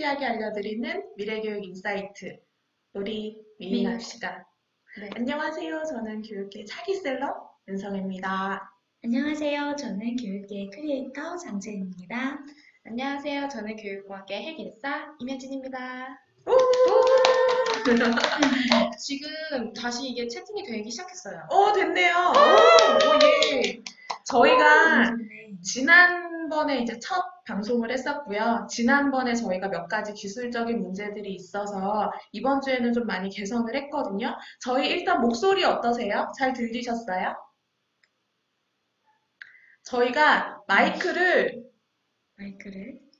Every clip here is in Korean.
상세하게 알려드리는 미래교육 인사이트. 우리 미인합시다. 네. 안녕하세요. 저는 교육계 차기셀러 윤성입니다. 안녕하세요. 저는 교육계 크리에이터 장재입니다. 안녕하세요. 저는 교육과학의 핵인싸 임혜진입니다. 지금 다시 이게 채팅이 되기 시작했어요. 됐네요. 예. 저희가 네. 지난번에 이제 첫 방송을 했었고요. 지난번에 저희가 몇 가지 기술적인 문제들이 있어서 이번 주에는 좀 많이 개선을 했거든요. 저희 일단 목소리 어떠세요? 잘 들리셨어요? 저희가 마이크를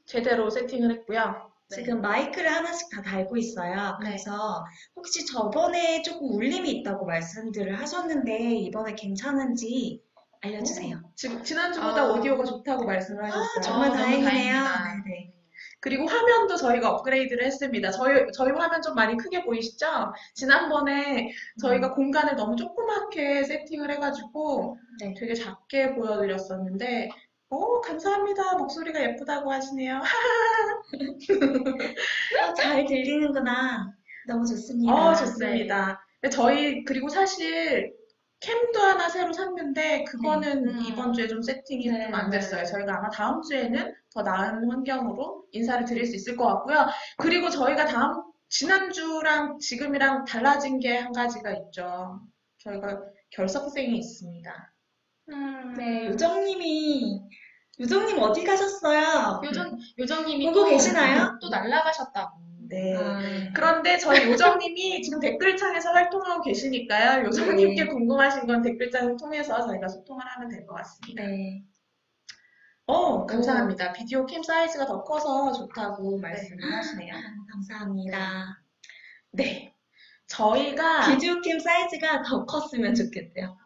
제대로 세팅을 했고요. 지금 마이크를 하나씩 다 달고 있어요. 그래서 혹시 저번에 조금 울림이 있다고 말씀들을 하셨는데 이번에 괜찮은지 알려주세요. 지난주보다 오디오가 좋다고 말씀을 하셨어요. 정말 너무 다행이네요. 다행입니다. 네네. 그리고 화면도 저희가 업그레이드를 했습니다. 저희 화면 좀 많이 크게 보이시죠? 지난번에 저희가 공간을 너무 조그맣게 세팅을 해가지고 네. 되게 작게 보여드렸었는데, 감사합니다. 목소리가 예쁘다고 하시네요. 잘 들리는구나. 너무 좋습니다. 좋습니다. 근데 그리고 사실 캠도 하나 새로 샀는데 그거는 이번 주에 좀 세팅이 좀 안 됐어요. 저희가 아마 다음 주에는 더 나은 환경으로 인사를 드릴 수 있을 것 같고요. 그리고 저희가 지난주랑 지금이랑 달라진 게 한 가지가 있죠. 저희가 결석생이 있습니다. 네, 요정님 어디 가셨어요? 요정님이 보고 계시나요? 또 날아가셨다고. 네. 그런데 저희 요정님이 지금 댓글창에서 활동하고 계시니까요. 요정님께 궁금하신 건 댓글창을 통해서 저희가 소통을 하면 될 것 같습니다. 네. 감사합니다. 비디오 캠 사이즈가 더 커서 좋다고 말씀을 하시네요. 감사합니다. 네. 저희가 비디오 캠 사이즈가 더 컸으면 좋겠대요.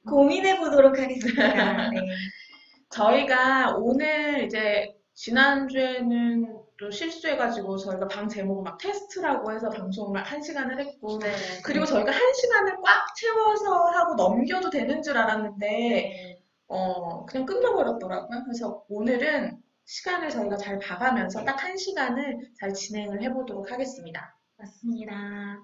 고민해 보도록 하겠습니다. 네. 저희가 오늘 이제 지난주에는 또 실수해가지고 저희가 방 제목을 막 테스트라고 해서 방송을 1시간을 했고 그리고 저희가 1시간을 꽉 채워서 하고 넘겨도 되는 줄 알았는데 그냥 끝나버렸더라고요. 그래서 오늘은 시간을 저희가 잘 봐가면서 딱 1시간을 잘 진행을 해보도록 하겠습니다. 맞습니다.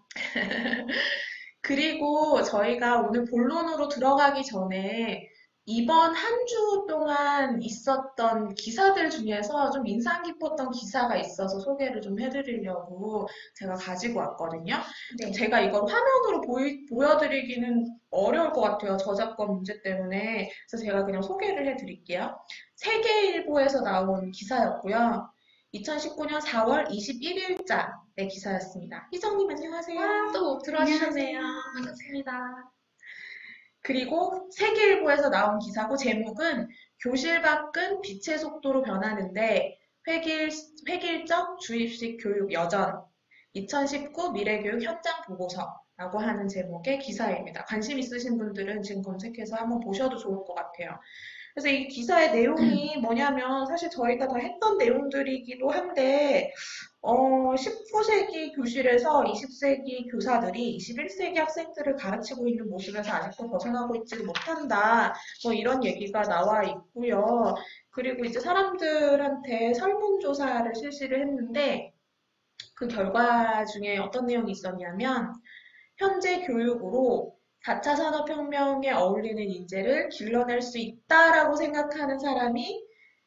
그리고 저희가 오늘 본론으로 들어가기 전에 이번 한 주 동안 있었던 기사들 중에서 좀 인상 깊었던 기사가 있어서 소개를 좀 해드리려고 제가 가지고 왔거든요. 네. 제가 이걸 화면으로 보여드리기는 어려울 것 같아요. 저작권 문제 때문에. 그래서 제가 그냥 소개를 해드릴게요. 세계일보에서 나온 기사였고요. 2019년 4월 21일자의 기사였습니다. 희정님 안녕하세요. 또 들어와주셨네요. 안녕하세요. 반갑습니다. 그리고 세계일보에서 나온 기사고 제목은 교실 밖은 빛의 속도로 변하는데 획일적 주입식 교육 여전 2019 미래교육 현장 보고서라고 하는 제목의 기사입니다. 관심 있으신 분들은 지금 검색해서 한번 보셔도 좋을 것 같아요. 그래서 이 기사의 내용이 뭐냐면 사실 저희가 다 했던 내용들이기도 한데 19세기 교실에서 20세기 교사들이 21세기 학생들을 가르치고 있는 모습에서 아직도 벗어나고 있지를 못한다. 뭐 이런 얘기가 나와 있고요. 그리고 이제 사람들한테 설문조사를 실시를 했는데 그 결과 중에 어떤 내용이 있었냐면 현재 교육으로 4차 산업혁명에 어울리는 인재를 길러낼 수 있다라고 생각하는 사람이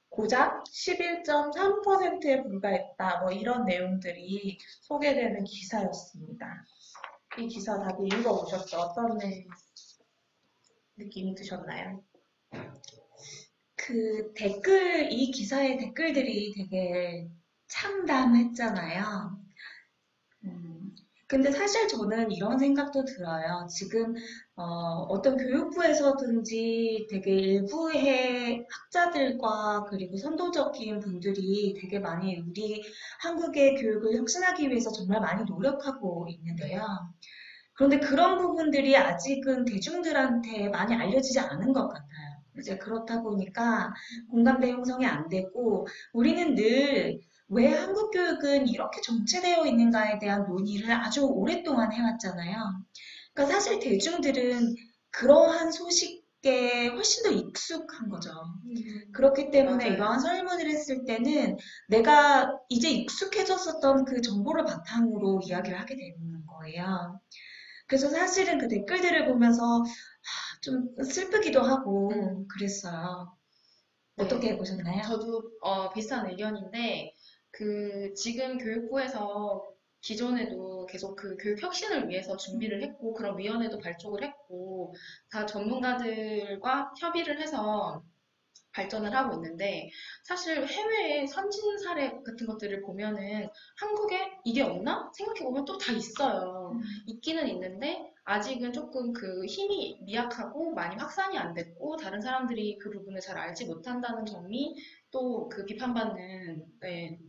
고작 11.3%에 불과했다. 뭐 이런 내용들이 소개되는 기사였습니다. 이 기사 다들 읽어보셨죠? 어떤 느낌이 드셨나요? 이 기사의 댓글들이 되게 참담했잖아요. 근데 사실 저는 이런 생각도 들어요. 지금 어떤 교육부에서든지 되게 일부의 학자들과 그리고 선도적인 분들이 되게 많이 우리 한국의 교육을 혁신하기 위해서 정말 많이 노력하고 있는데요. 그런데 그런 부분들이 아직은 대중들한테 많이 알려지지 않은 것 같아요. 이제 그렇다 보니까 공감대 형성이 안 되고 우리는 늘 왜 한국 교육은 이렇게 정체되어 있는가에 대한 논의를 아주 오랫동안 해왔잖아요. 그러니까 사실 대중들은 그러한 소식 게 훨씬 더 익숙한 거죠. 그렇기 때문에 맞아요. 이러한 설문을 했을 때는 내가 이제 익숙해졌었던 그 정보를 바탕으로 이야기를 하게 되는 거예요. 그래서 사실은 그 댓글들을 보면서 좀 슬프기도 하고 그랬어요. 네. 어떻게 보셨나요? 저도 비슷한 의견인데 지금 교육부에서 기존에도 계속 그 교육 혁신을 위해서 준비를 했고 그런 위원회도 발족을 했고 다 전문가들과 협의를 해서 발전을 하고 있는데 사실 해외의 선진 사례 같은 것들을 보면은 한국에 이게 없나? 생각해보면 또 다 있어요. 있기는 있는데 아직은 조금 그 힘이 미약하고 많이 확산이 안 됐고 다른 사람들이 그 부분을 잘 알지 못한다는 점이 또 그 비판받는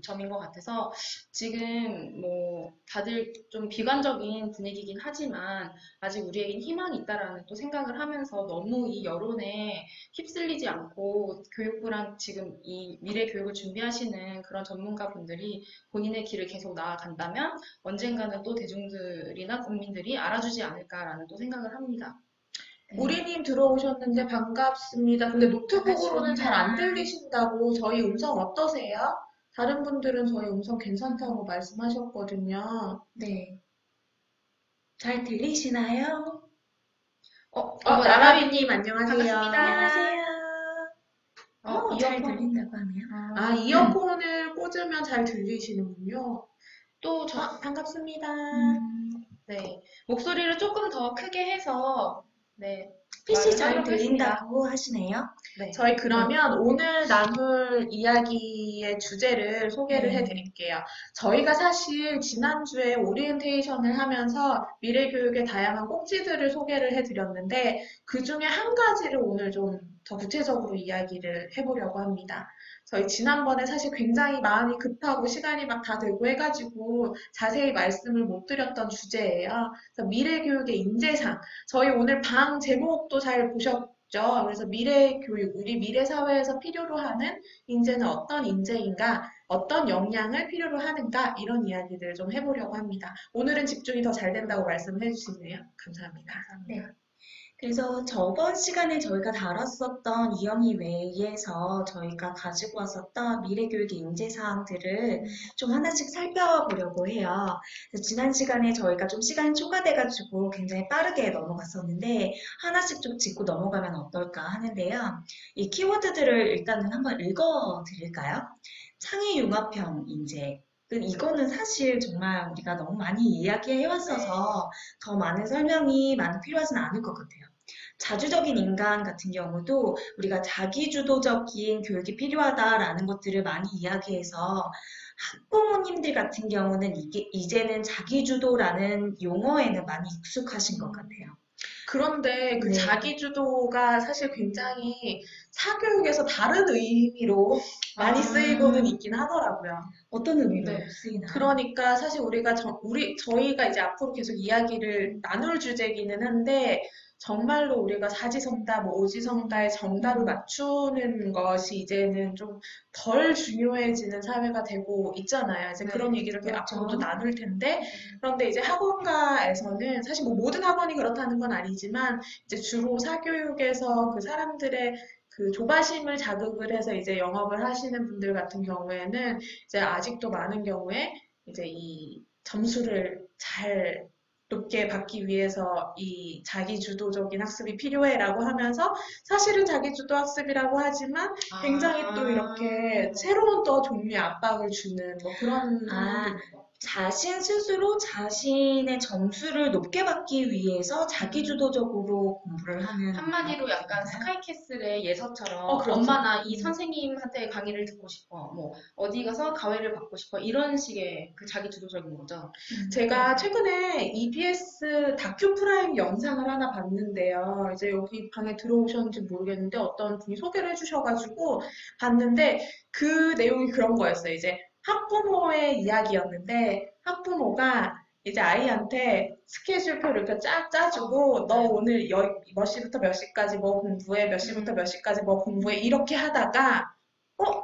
점인 것 같아서 지금 뭐 다들 좀 비관적인 분위기긴 하지만 아직 우리에겐 희망이 있다라는 또 생각을 하면서 너무 이 여론에 휩쓸리지 않고 교육부랑 지금 이 미래 교육을 준비하시는 그런 전문가분들이 본인의 길을 계속 나아간다면 언젠가는 또 대중들이나 국민들이 알아주지 않을까라는 또 생각을 합니다. 우리님 들어오셨는데 반갑습니다. 근데 노트북으로는 잘 안 들리신다고 저희 음성 어떠세요? 다른 분들은 저희 음성 괜찮다고 말씀하셨거든요. 네. 잘 들리시나요? 나라비님 안녕하세요. 반갑습니다. 안녕하세요. 잘 이어폰. 들린다고 하네요. 아, 이어폰을 꽂으면 잘 들리시는군요. 또 반갑습니다. 네, 목소리를 조금 더 크게 해서 네, PC 말을 잘 하도록 하겠습니다. 들린다고 하시네요. 네. 저희 그러면 오늘 나눌 이야기의 주제를 소개를 네. 해드릴게요. 저희가 사실 지난주에 오리엔테이션을 하면서 미래교육의 다양한 꼭지들을 소개를 해드렸는데 그 중에 한 가지를 오늘 좀 더 구체적으로 이야기를 해보려고 합니다. 저희 지난번에 사실 굉장히 마음이 급하고 시간이 막 다 되고 해가지고 자세히 말씀을 못 드렸던 주제예요. 그래서 미래교육의 인재상. 저희 오늘 방 제목도 잘 보셨죠? 그래서 미래교육, 우리 미래사회에서 필요로 하는 인재는 어떤 인재인가, 어떤 역량을 필요로 하는가, 이런 이야기들을 좀 해보려고 합니다. 오늘은 집중이 더 잘 된다고 말씀해 주시네요. 감사합니다. 네. 그래서 저번 시간에 저희가 다뤘었던 이영희 외에서 저희가 가지고 왔었던 미래교육의 인재사항들을 좀 하나씩 살펴보려고 해요. 그래서 지난 시간에 저희가 좀 시간이 초과돼가지고 굉장히 빠르게 넘어갔었는데 하나씩 좀 짚고 넘어가면 어떨까 하는데요. 이 키워드들을 일단은 한번 읽어드릴까요? 창의융합형 인재. 이거는 사실 정말 우리가 너무 많이 이야기해왔어서 더 많은 설명이 많이 필요하진 않을 것 같아요. 자주적인 인간 같은 경우도 우리가 자기주도적인 교육이 필요하다라는 것들을 많이 이야기해서 학부모님들 같은 경우는 이제는 자기주도라는 용어에는 많이 익숙하신 것 같아요. 그런데 그 네. 자기주도가 사실 굉장히 사교육에서 다른 의미로 많이 쓰이고는 있긴 하더라고요. 어떤 의미로 네. 쓰이나요? 그러니까 사실 저희가 이제 앞으로 계속 이야기를 나눌 주제기는 한데, 정말로 우리가 사지성다, 뭐 오지성다의 정답을 맞추는 것이 이제는 좀 덜 중요해지는 사회가 되고 있잖아요. 이제 네, 그런 얘기를 그렇죠. 앞으로도 나눌 텐데, 그런데 이제 학원가에서는 사실 뭐 모든 학원이 그렇다는 건 아니지만, 이제 주로 사교육에서 그 사람들의 그 조바심을 자극을 해서 이제 영업을 하시는 분들 같은 경우에는 이제 아직도 많은 경우에 이제 이 점수를 잘 높게 받기 위해서 이 자기주도적인 학습이 필요해라고 하면서 사실은 자기주도 학습이라고 하지만 굉장히 또 이렇게 새로운 또 종류의 압박을 주는 뭐 그런 상황도 있고. 자신 스스로 자신의 점수를 높게 받기 위해서 자기주도적으로 공부를 하는 한마디로 그런 약간 거잖아요. 스카이캐슬의 예서처럼 그렇죠. 엄마 나 이 선생님한테 강의를 듣고 싶어 뭐 어디 가서 가회를 받고 싶어 이런 식의 그 자기주도적인 거죠. 제가 최근에 EBS 다큐 프라임 영상을 하나 봤는데요. 이제 여기 방에 들어오셨는지 모르겠는데 어떤 분이 소개를 해주셔가지고 봤는데 그 내용이 그런 거였어요. 이제 학부모의 이야기였는데 학부모가 이제 아이한테 스케줄표를 이렇게 쫙 짜주고 너 오늘 몇 시부터 몇 시까지 뭐 공부해, 몇 시부터 몇 시까지 뭐 공부해 이렇게 하다가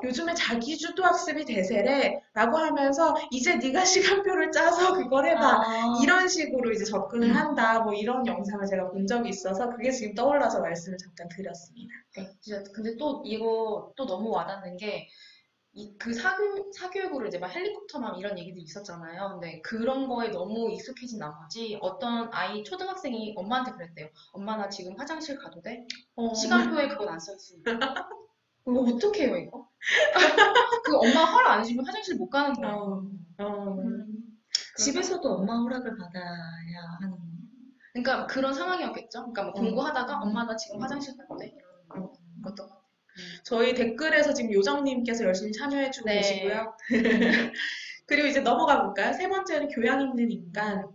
요즘에 자기주도 학습이 대세래 라고 하면서 이제 네가 시간표를 짜서 그걸 해봐. 아, 이런 식으로 이제 접근을 한다. 뭐 이런 영상을 제가 본 적이 있어서 그게 지금 떠올라서 말씀을 잠깐 드렸습니다. 네, 진짜 근데 또 이거 또 너무 와닿는 게 그 사교육으로 이제 막 헬리콥터맘 이런 얘기도 있었잖아요. 근데 그런 거에 너무 익숙해진 나머지 어떤 아이 초등학생이 엄마한테 그랬대요. 엄마 나 지금 화장실 가도 돼? 어, 시간표에 그건 안 써있습니다. 이거 어떻게 해요 이거? 그 엄마 허락 안 해주면 화장실 못 가는 어, 거예요. 어, 그러니까, 집에서도 엄마 허락을 받아야 하는. 그러니까 그런 상황이었겠죠. 그러니까 뭐 어. 공부하다가 엄마 나 지금 화장실 가도 돼? 이런 어. 것도 같아요. 저희 댓글에서 지금 요정님께서 열심히 참여해주고 네. 계시고요. 그리고 이제 넘어가 볼까요? 세 번째는 교양 있는 인간.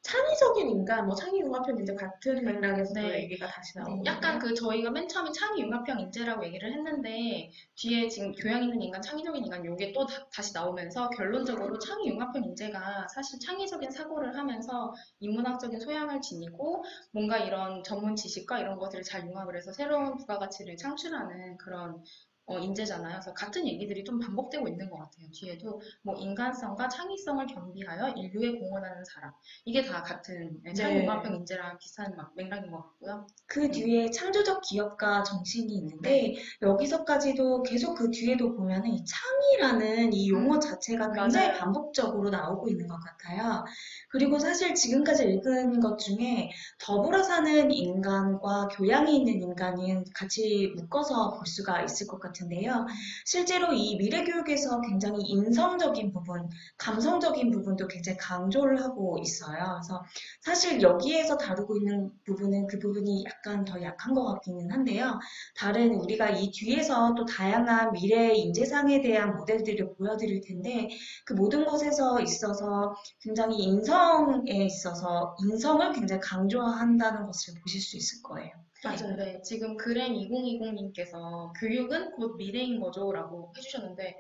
창의적인 인간, 뭐 창의융합형 이제 같은 맥락에서 또 네. 얘기가 다시 나오고 약간 있네요. 그 저희가 맨 처음에 창의융합형 인재라고 얘기를 했는데 뒤에 지금 교양 있는 인간, 창의적인 인간 요게 또 다시 나오면서 결론적으로 창의융합형 인재가 사실 창의적인 사고를 하면서 인문학적인 소양을 지니고 뭔가 이런 전문 지식과 이런 것들을 잘 융합을 해서 새로운 부가가치를 창출하는 그런 인재잖아요. 그래서 같은 얘기들이 좀 반복되고 있는 것 같아요. 뒤에도 뭐 인간성과 창의성을 겸비하여 인류에 공헌하는 사람. 이게 다 같은 창의융합형 네. 인재랑 비슷한 맥락인 것 같고요. 그 뒤에 창조적 기업가 정신이 네. 있는데 여기서까지도 계속 그 뒤에도 보면은 이 창의라는 이 용어 자체가 굉장히 맞아요. 반복적으로 나오고 있는 것 같아요. 그리고 사실 지금까지 읽은 것 중에 더불어 사는 인간과 교양이 있는 인간이 같이 묶어서 볼 수가 있을 것 같은데요. 실제로 이 미래 교육에서 굉장히 인성적인 부분, 감성적인 부분도 굉장히 강조를 하고 있어요. 그래서 사실 여기에서 다루고 있는 부분은 그 부분이 약간 더 약한 것 같기는 한데요. 다른 우리가 이 뒤에서 또 다양한 미래 인재상에 대한 모델들을 보여드릴 텐데 그 모든 것에서 있어서 굉장히 인성에 있어서 인성을 굉장히 강조한다는 것을 보실 수 있을 거예요. 맞아요. 네, 지금 그램 2020님께서 교육은 곧 미래인 거죠 라고 해주셨는데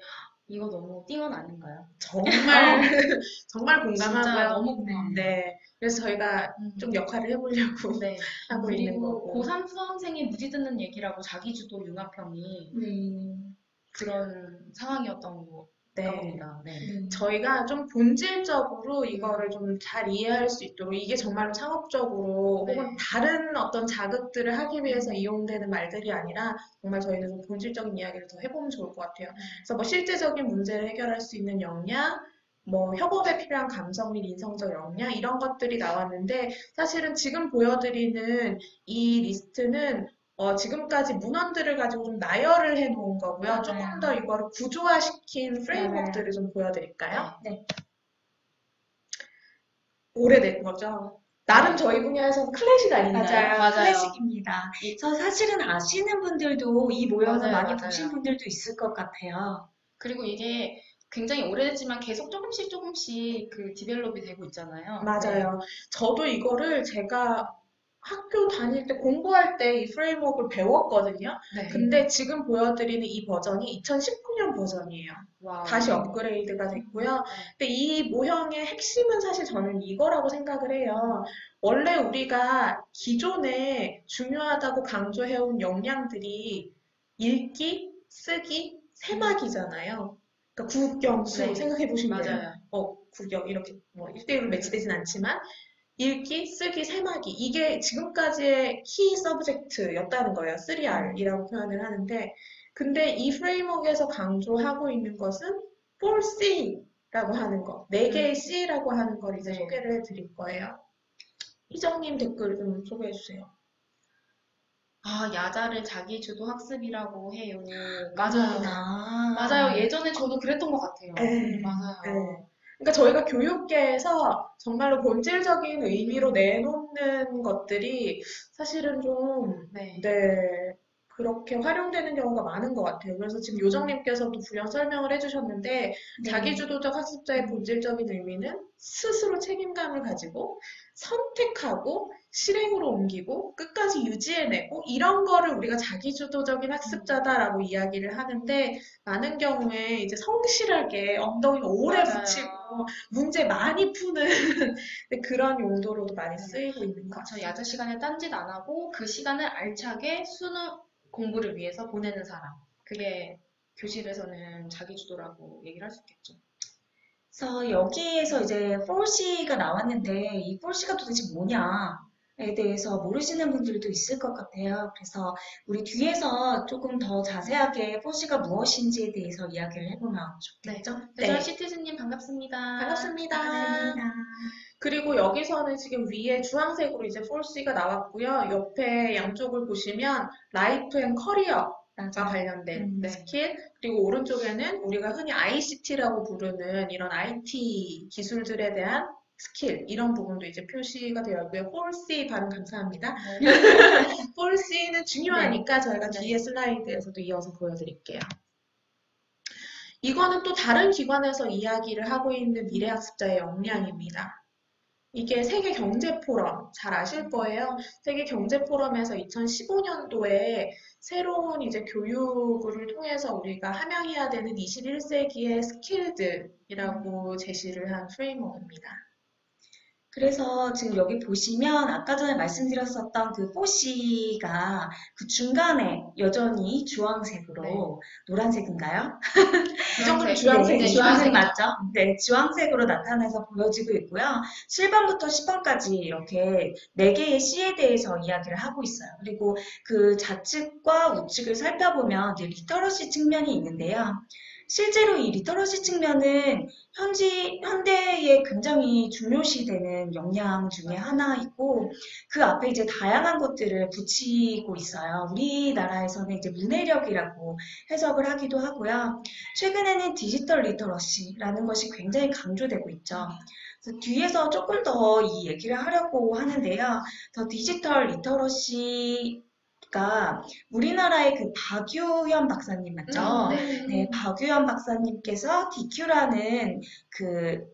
이거 너무 띵언 아닌가요? 정말, 정말 진짜 공감하고요. 너무 공감합니다. 네. 그래서 저희가 좀 역할을 해보려고 네. 하고 있는 그리고 거고. 고3 수험생이 무지 듣는 얘기라고 자기주도 융합형이 네. 그런 상황이었던 건가 네. 봅니다. 네. 네. 저희가 좀 본질적으로 이거를 좀 잘 이해할 수 있도록 이게 정말로 창업적으로 네. 혹은 다른 어떤 자극들을 하기 위해서 이용되는 말들이 아니라 정말 저희는 좀 본질적인 이야기를 더 해보면 좋을 것 같아요. 그래서 뭐 실제적인 문제를 해결할 수 있는 역량, 뭐 협업에 필요한 감성 및 인성적 역량 이런 것들이 나왔는데 사실은 지금 보여드리는 이 리스트는 지금까지 문헌들을 가지고 좀 나열을 해 놓은 거고요. 조금 맞아요. 더 이거를 구조화시킨 맞아요. 프레임워크들을 좀 보여드릴까요? 네. 오래된 거죠. 나름 네. 저희 분야에서는 클래식 아닌가요? 맞아요. 맞아요. 클래식입니다. 그래서 사실은 아시는 분들도 이 모형을 맞아요, 많이 맞아요. 보신 분들도 있을 것 같아요. 그리고 이게 굉장히 오래됐지만 계속 조금씩 그 디벨롭이 되고 있잖아요. 맞아요. 저도 이거를 제가 학교 다닐 때 공부할 때 이 프레임워크를 배웠거든요. 네. 근데 지금 보여드리는 이 버전이 2019년 버전이에요. 와. 다시 업그레이드가 됐고요. 근데 이 모형의 핵심은 사실 저는 이거라고 생각을 해요. 원래 우리가 기존에 중요하다고 강조해온 역량들이 읽기, 쓰기, 세막이잖아요. 그러니까 국영수 네. 생각해 보시면 돼요. 맞아요. 국영 이렇게 뭐 1대1로 매치되진 않지만 읽기, 쓰기, 세마기 이게 지금까지의 키 서브젝트였다는 거예요. 3R이라고 표현을 하는데 근데 이 프레임워크에서 강조하고 있는 것은 4C라고 하는 거, 4개의 C라고 하는 걸 이제 네. 소개를 해드릴 거예요. 희정님 댓글 좀 소개해 주세요. 아, 야자를 자기주도 학습이라고 해요. 맞아요. 맞아요. 예전에 저도 그랬던 것 같아요. 네. 맞아요. 그러니까 저희가 교육계에서 정말로 본질적인 의미로 내놓는 것들이 사실은 좀, 네. 네, 그렇게 활용되는 경우가 많은 것 같아요. 그래서 지금 요정님께서도 부연 설명을 해주셨는데, 네. 자기주도적 학습자의 본질적인 의미는 스스로 책임감을 가지고 선택하고 실행으로 옮기고 끝까지 유지해내고 이런 거를 우리가 자기주도적인 학습자다라고 이야기를 하는데, 많은 경우에 이제 성실하게 엉덩이 오래 맞아요. 붙이고 문제 많이 푸는 그런 용도로도 많이 쓰이고 있는 것 저 같습니다. 야자 시간에 딴짓 안 하고 그 시간을 알차게 수능 공부를 위해서 보내는 사람. 그게 교실에서는 자기 주도라고 얘기를 할 수 있겠죠. 그래서 여기에서 이제 4C가 나왔는데 이 4C가 도대체 뭐냐에 대해서 모르시는 분들도 있을 것 같아요. 그래서 우리 뒤에서 조금 더 자세하게 4C가 무엇인지에 대해서 이야기를 해보면 좋겠죠? 배전 시티즈님 반갑습니다. 반갑습니다. 반갑습니다. 그리고 여기서는 지금 위에 주황색으로 이제 4C가 나왔고요. 옆에 양쪽을 보시면 라이프 앤 커리어가 관련된 스킬, 그리고 오른쪽에는 우리가 흔히 ICT라고 부르는 이런 IT 기술들에 대한 스킬, 이런 부분도 이제 표시가 되어 있고요. 4C 발음 감사합니다. 4C는 중요하니까 저희가 뒤에 슬라이드에서도 이어서 보여드릴게요. 이거는 또 다른 기관에서 이야기를 하고 있는 미래학습자의 역량입니다. 이게 세계경제포럼, 잘 아실 거예요. 세계경제포럼에서 2015년도에 새로운 이제 교육을 통해서 우리가 함양해야 되는 21세기의 스킬들이라고 제시를 한 프레임워크입니다. 그래서 지금 여기 보시면 아까 전에 말씀드렸었던 그 4C가 그 중간에 여전히 주황색으로, 노란색인가요? 이 정도는 주황색, 주황색이죠. 주황색 맞죠? 네, 주황색으로 나타나서 보여지고 있고요. 7번부터 10번까지 이렇게 4개의 C에 대해서 이야기를 하고 있어요. 그리고 그 좌측과 우측을 살펴보면 이제 리터러시 측면이 있는데요. 실제로 이 리터러시 측면은 현대에 굉장히 중요시되는 역량 중에 하나이고, 그 앞에 이제 다양한 것들을 붙이고 있어요. 우리나라에서는 이제 문해력이라고 해석을 하기도 하고요. 최근에는 디지털 리터러시라는 것이 굉장히 강조되고 있죠. 그래서 뒤에서 조금 더 이 얘기를 하려고 하는데요. 더 디지털 리터러시 가 우리나라의 그 박유현 박사님 맞죠? 네, 박유현 박사님께서 DQ라는 그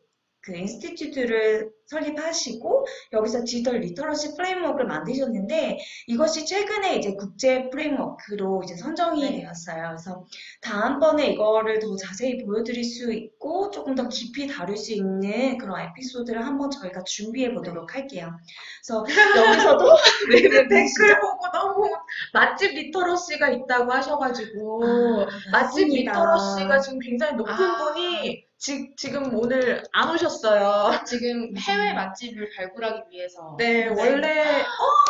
인스티튜트를 설립하시고 여기서 디지털 리터러시 프레임워크를 만드셨는데 이것이 최근에 이제 국제 프레임워크로 이제 선정이 되었어요. 그래서 다음번에 이거를 더 자세히 보여드릴 수 있고 조금 더 깊이 다룰 수 있는 그런 에피소드를 한번 저희가 준비해 보도록 할게요. 그래서 여기서도 댓글 보고 너무 맛집 리터러시가 있다고 하셔가지고 맛집 리터러시가 지금 굉장히 높은 분이 지금 오늘 안 오셨어요. 지금 해외 맛집을 발굴하기 위해서. 네, 원래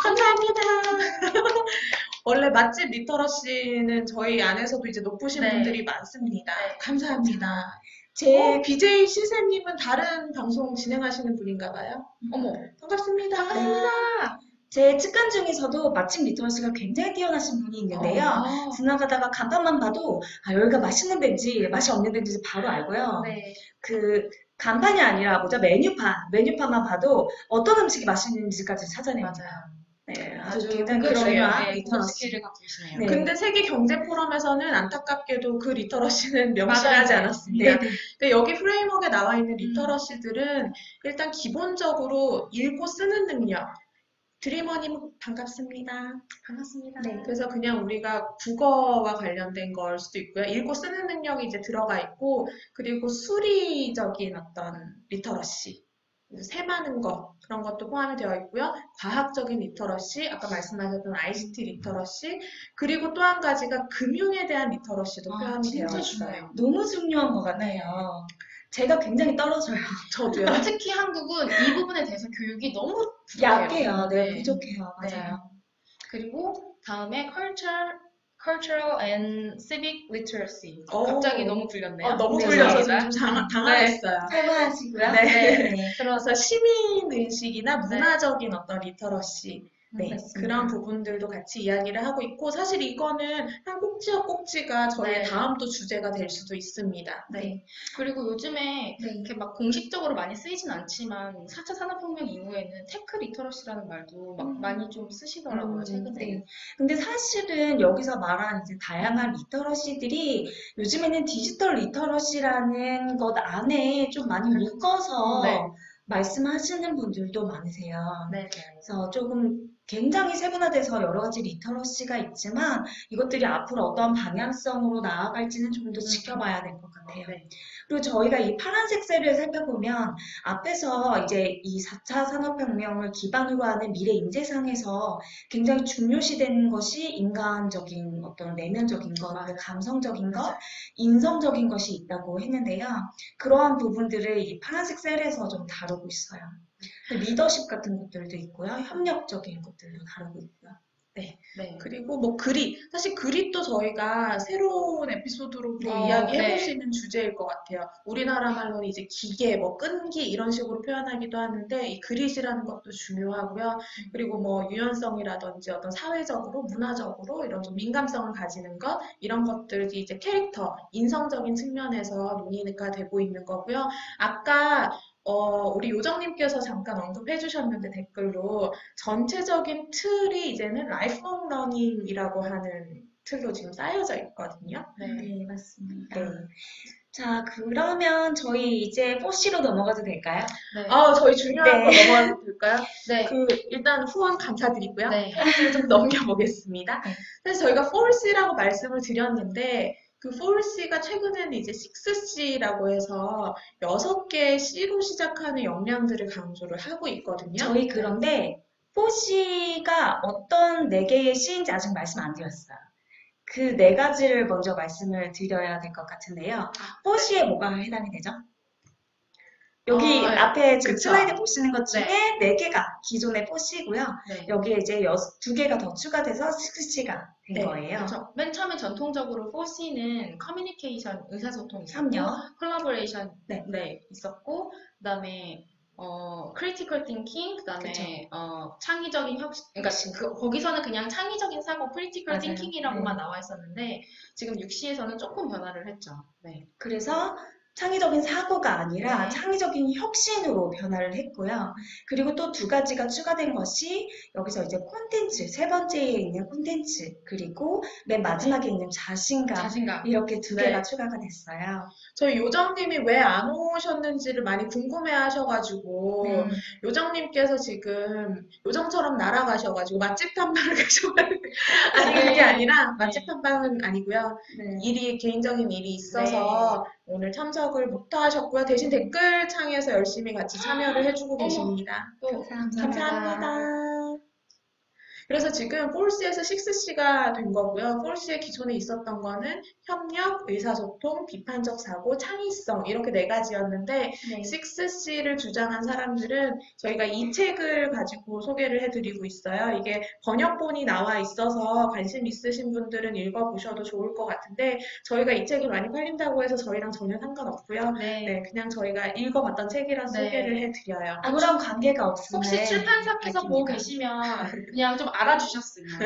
감사합니다. 원래 맛집 리터러시는 저희 안에서도 이제 높으신 분들이 많습니다. 감사합니다. BJ 시세님은 다른 방송 진행하시는 분인가 봐요? 어머, 반갑습니다. 제 측근 중에서도 맛집 리터러시가 굉장히 뛰어나신 분이 있는데요. 지나가다가 간판만 봐도 여기가 맛있는 데인지 맛이 없는 데인지 바로 알고요. 그 간판이 아니라 메뉴판만 봐도 어떤 음식이 맛있는지까지 찾아냅니다. 네, 아주 굉장히 그런 리터러시를 갖고 계시네요. 네. 근데 세계경제포럼에서는 안타깝게도 그 리터러시는 명시하지 않았습니다. 근데 여기 프레임워크에 나와 있는 리터러시들은 일단 기본적으로 읽고 쓰는 능력, 드리머님 반갑습니다. 반갑습니다. 네, 그래서 그냥 우리가 국어와 관련된 걸 수도 있고요. 읽고 쓰는 능력이 이제 들어가 있고, 그리고 수리적인 어떤 리터러시, 세마는 것, 그런 것도 포함이 되어 있고요. 과학적인 리터러시, 아까 말씀하셨던 ICT 리터러시, 그리고 또 한 가지가 금융에 대한 리터러시도 포함이 되어 있어요. 너무 중요한 것 같아요. 제가 굉장히 떨어져요. 저도요. 특히 한국은 이 부분에 대해서 교육이 너무 약해요. 네, 부족해요. 맞아요. 그리고 다음에 Cultural and Civic Literacy. 갑자기 너무 불렸네요. 너무 불려서 좀 당황했어요. 살만하시고요. 그래서 시민의식이나 문화적인 어떤 리터러시, 그런 부분들도 같이 이야기를 하고 있고, 사실 이거는 한 꼭지와 꼭지가 저희의 다음 또 주제가 될 수도 있습니다. 그리고 요즘에 이렇게 막 공식적으로 많이 쓰이진 않지만 4차 산업혁명 이후에는 테크 리터러시라는 말도 막 많이 좀 쓰시더라고요, 최근에. 근데 사실은 여기서 말한 이제 다양한 리터러시들이 요즘에는 디지털 리터러시라는 것 안에 좀 많이 묶어서 말씀하시는 분들도 많으세요. 그래서 조금 굉장히 세분화돼서 여러 가지 리터러시가 있지만 이것들이 앞으로 어떤 방향성으로 나아갈지는 좀 더 지켜봐야 될 것 같아요. 네. 그리고 저희가 이 파란색 셀을 살펴보면 앞에서 이제 이 4차 산업혁명을 기반으로 하는 미래 인재상에서 굉장히 중요시되는 것이 인간적인 어떤 내면적인 것, 맞아요. 감성적인 것, 맞아요. 인성적인 것이 있다고 했는데요. 그러한 부분들을 이 파란색 셀에서 좀 다루고 있어요. 리더십 같은 것들도 있고요. 협력적인 것들도 다루고 있고요. 네. 그리고 뭐 사실 그릿도 저희가 새로운 에피소드로 또 네. 이야기해볼 네. 수 있는 주제일 것 같아요. 우리나라 말로는 이제 기계, 뭐 끈기 이런 식으로 표현하기도 하는데 이 그릿이라는 것도 중요하고요. 그리고 뭐 유연성이라든지 어떤 사회적으로, 문화적으로 이런 좀 민감성을 가지는 것 이런 것들이 이제 캐릭터, 인성적인 측면에서 논의가 되고 있는 거고요. 아까 우리 요정님께서 잠깐 언급해 주셨는데 댓글로 전체적인 틀이 이제는 라이프롱 러닝이라고 하는 틀로 지금 쌓여져 있거든요. 네. 네, 맞습니다. 네. 자, 그러면 저희 이제 4C로 넘어가도 될까요? 네. 저희 중요한 거 네. 넘어가도 될까요? 네. 일단 후원 감사드리고요. 네. 페이지를 좀 넘겨보겠습니다. 네. 그래서 저희가 4C라고 말씀을 드렸는데, 그 4C가 최근에는 이제 6C라고 해서 6개의 C로 시작하는 역량들을 강조를 하고 있거든요. 저희 그런데 4C가 어떤 4개의 C인지 아직 말씀 안 드렸어요. 그 4가지를 먼저 말씀을 드려야 될 것 같은데요. 4C에 뭐가 해당이 되죠? 여기 네. 앞에 지금 그쵸. 슬라이드 보시는 것 중에 4개가 기존의 4C고요. 네. 여기에 이제 2개가 더 추가돼서 6C가 된 네, 거예요. 그렇죠. 맨 처음에 전통적으로 4C는 커뮤니케이션, 의사소통이 있었고, 협력. 콜라보레이션 네. 있었고, 그다음에 크리티컬 띵킹, 그다음에 창의적인 혁신, 그러니까 거기서는 그냥 창의적인 사고, 크리티컬 맞아요. 띵킹이라고만 나와 있었는데 지금 6C에서는 조금 변화를 했죠. 네. 그래서 창의적인 사고가 아니라 네. 창의적인 혁신으로 변화를 했고요. 그리고 또 2가지가 추가된 것이 여기서 이제 콘텐츠, 3번째에 있는 콘텐츠, 그리고 맨 마지막에 있는 자신감, 이렇게 2개가 네. 추가가 됐어요. 저희 요정님이 왜 안 오셨는지를 많이 궁금해 하셔가지고, 네. 요정님께서 지금 요정처럼 날아가셔가지고 맛집 탐방을 가셔가지고, 아니, 네. 그게 아니라 맛집 탐방은 아니고요. 네. 개인적인 일이 있어서 오늘 참석을 못 하셨고요. 대신 댓글창에서 열심히 같이 참여를 해주고 계십니다. 또 감사합니다. 그래서 지금 4C에서 6C가 된 거고요. 4C에 기존에 있었던 거는 협력, 의사소통, 비판적 사고, 창의성 이렇게 4가지였는데 네. 6C를 주장한 사람들은 저희가 이 책을 가지고 소개를 해드리고 있어요. 이게 번역본이 나와 있어서 관심 있으신 분들은 읽어보셔도 좋을 것 같은데 저희가 이 책이 많이 팔린다고 해서 저희랑 전혀 상관없고요. 네. 그냥 저희가 읽어봤던 책이라 네. 소개를 해드려요. 아무런 관계가 없으면 혹시 출판사께서 보고 계시면 그냥 좀 알아주셨으면.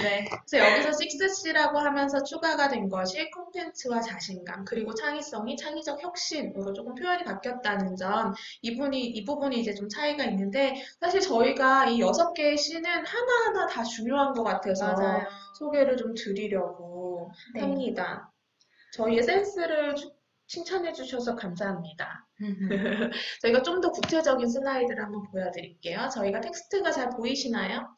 네. 그래서 여기서 6C라고 하면서 추가가 된 것이 콘텐츠와 자신감, 그리고 창의성이 창의적 혁신으로 조금 표현이 바뀌었다는 점, 이 부분이 이제 좀 차이가 있는데, 사실 저희가 이 6개의 C는 하나하나 다 중요한 것 같아서 맞아요. 소개를 좀 드리려고 네. 합니다. 저희의 센스를 칭찬해 주셔서 감사합니다. 저희가 좀 더 구체적인 슬라이드를 한번 보여드릴게요. 저희가 텍스트가 잘 보이시나요?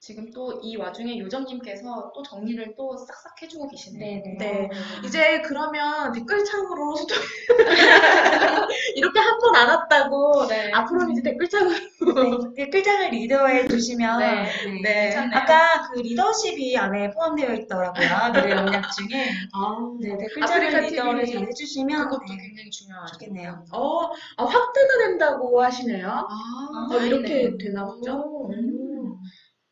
지금 또 이 와중에 요정님께서 또 정리를 또 싹싹 해주고 계시네요. 네. 이제 그러면 댓글창으로 소통 이렇게 한 번 안 왔다고 네. 앞으로는 이제 댓글창으로 댓글장을 리더해 주시면 네. 괜찮네요. 아까 그 리더십이 안에 포함되어 있더라고요. 미래 역량 중에 댓글장을 아프리카 리더를 TV 잘 해주시면 그것도 굉장히 중요하죠. 좋겠네요. 확대가 된다고 하시네요. 이렇게 다행이네요. 되나 보죠?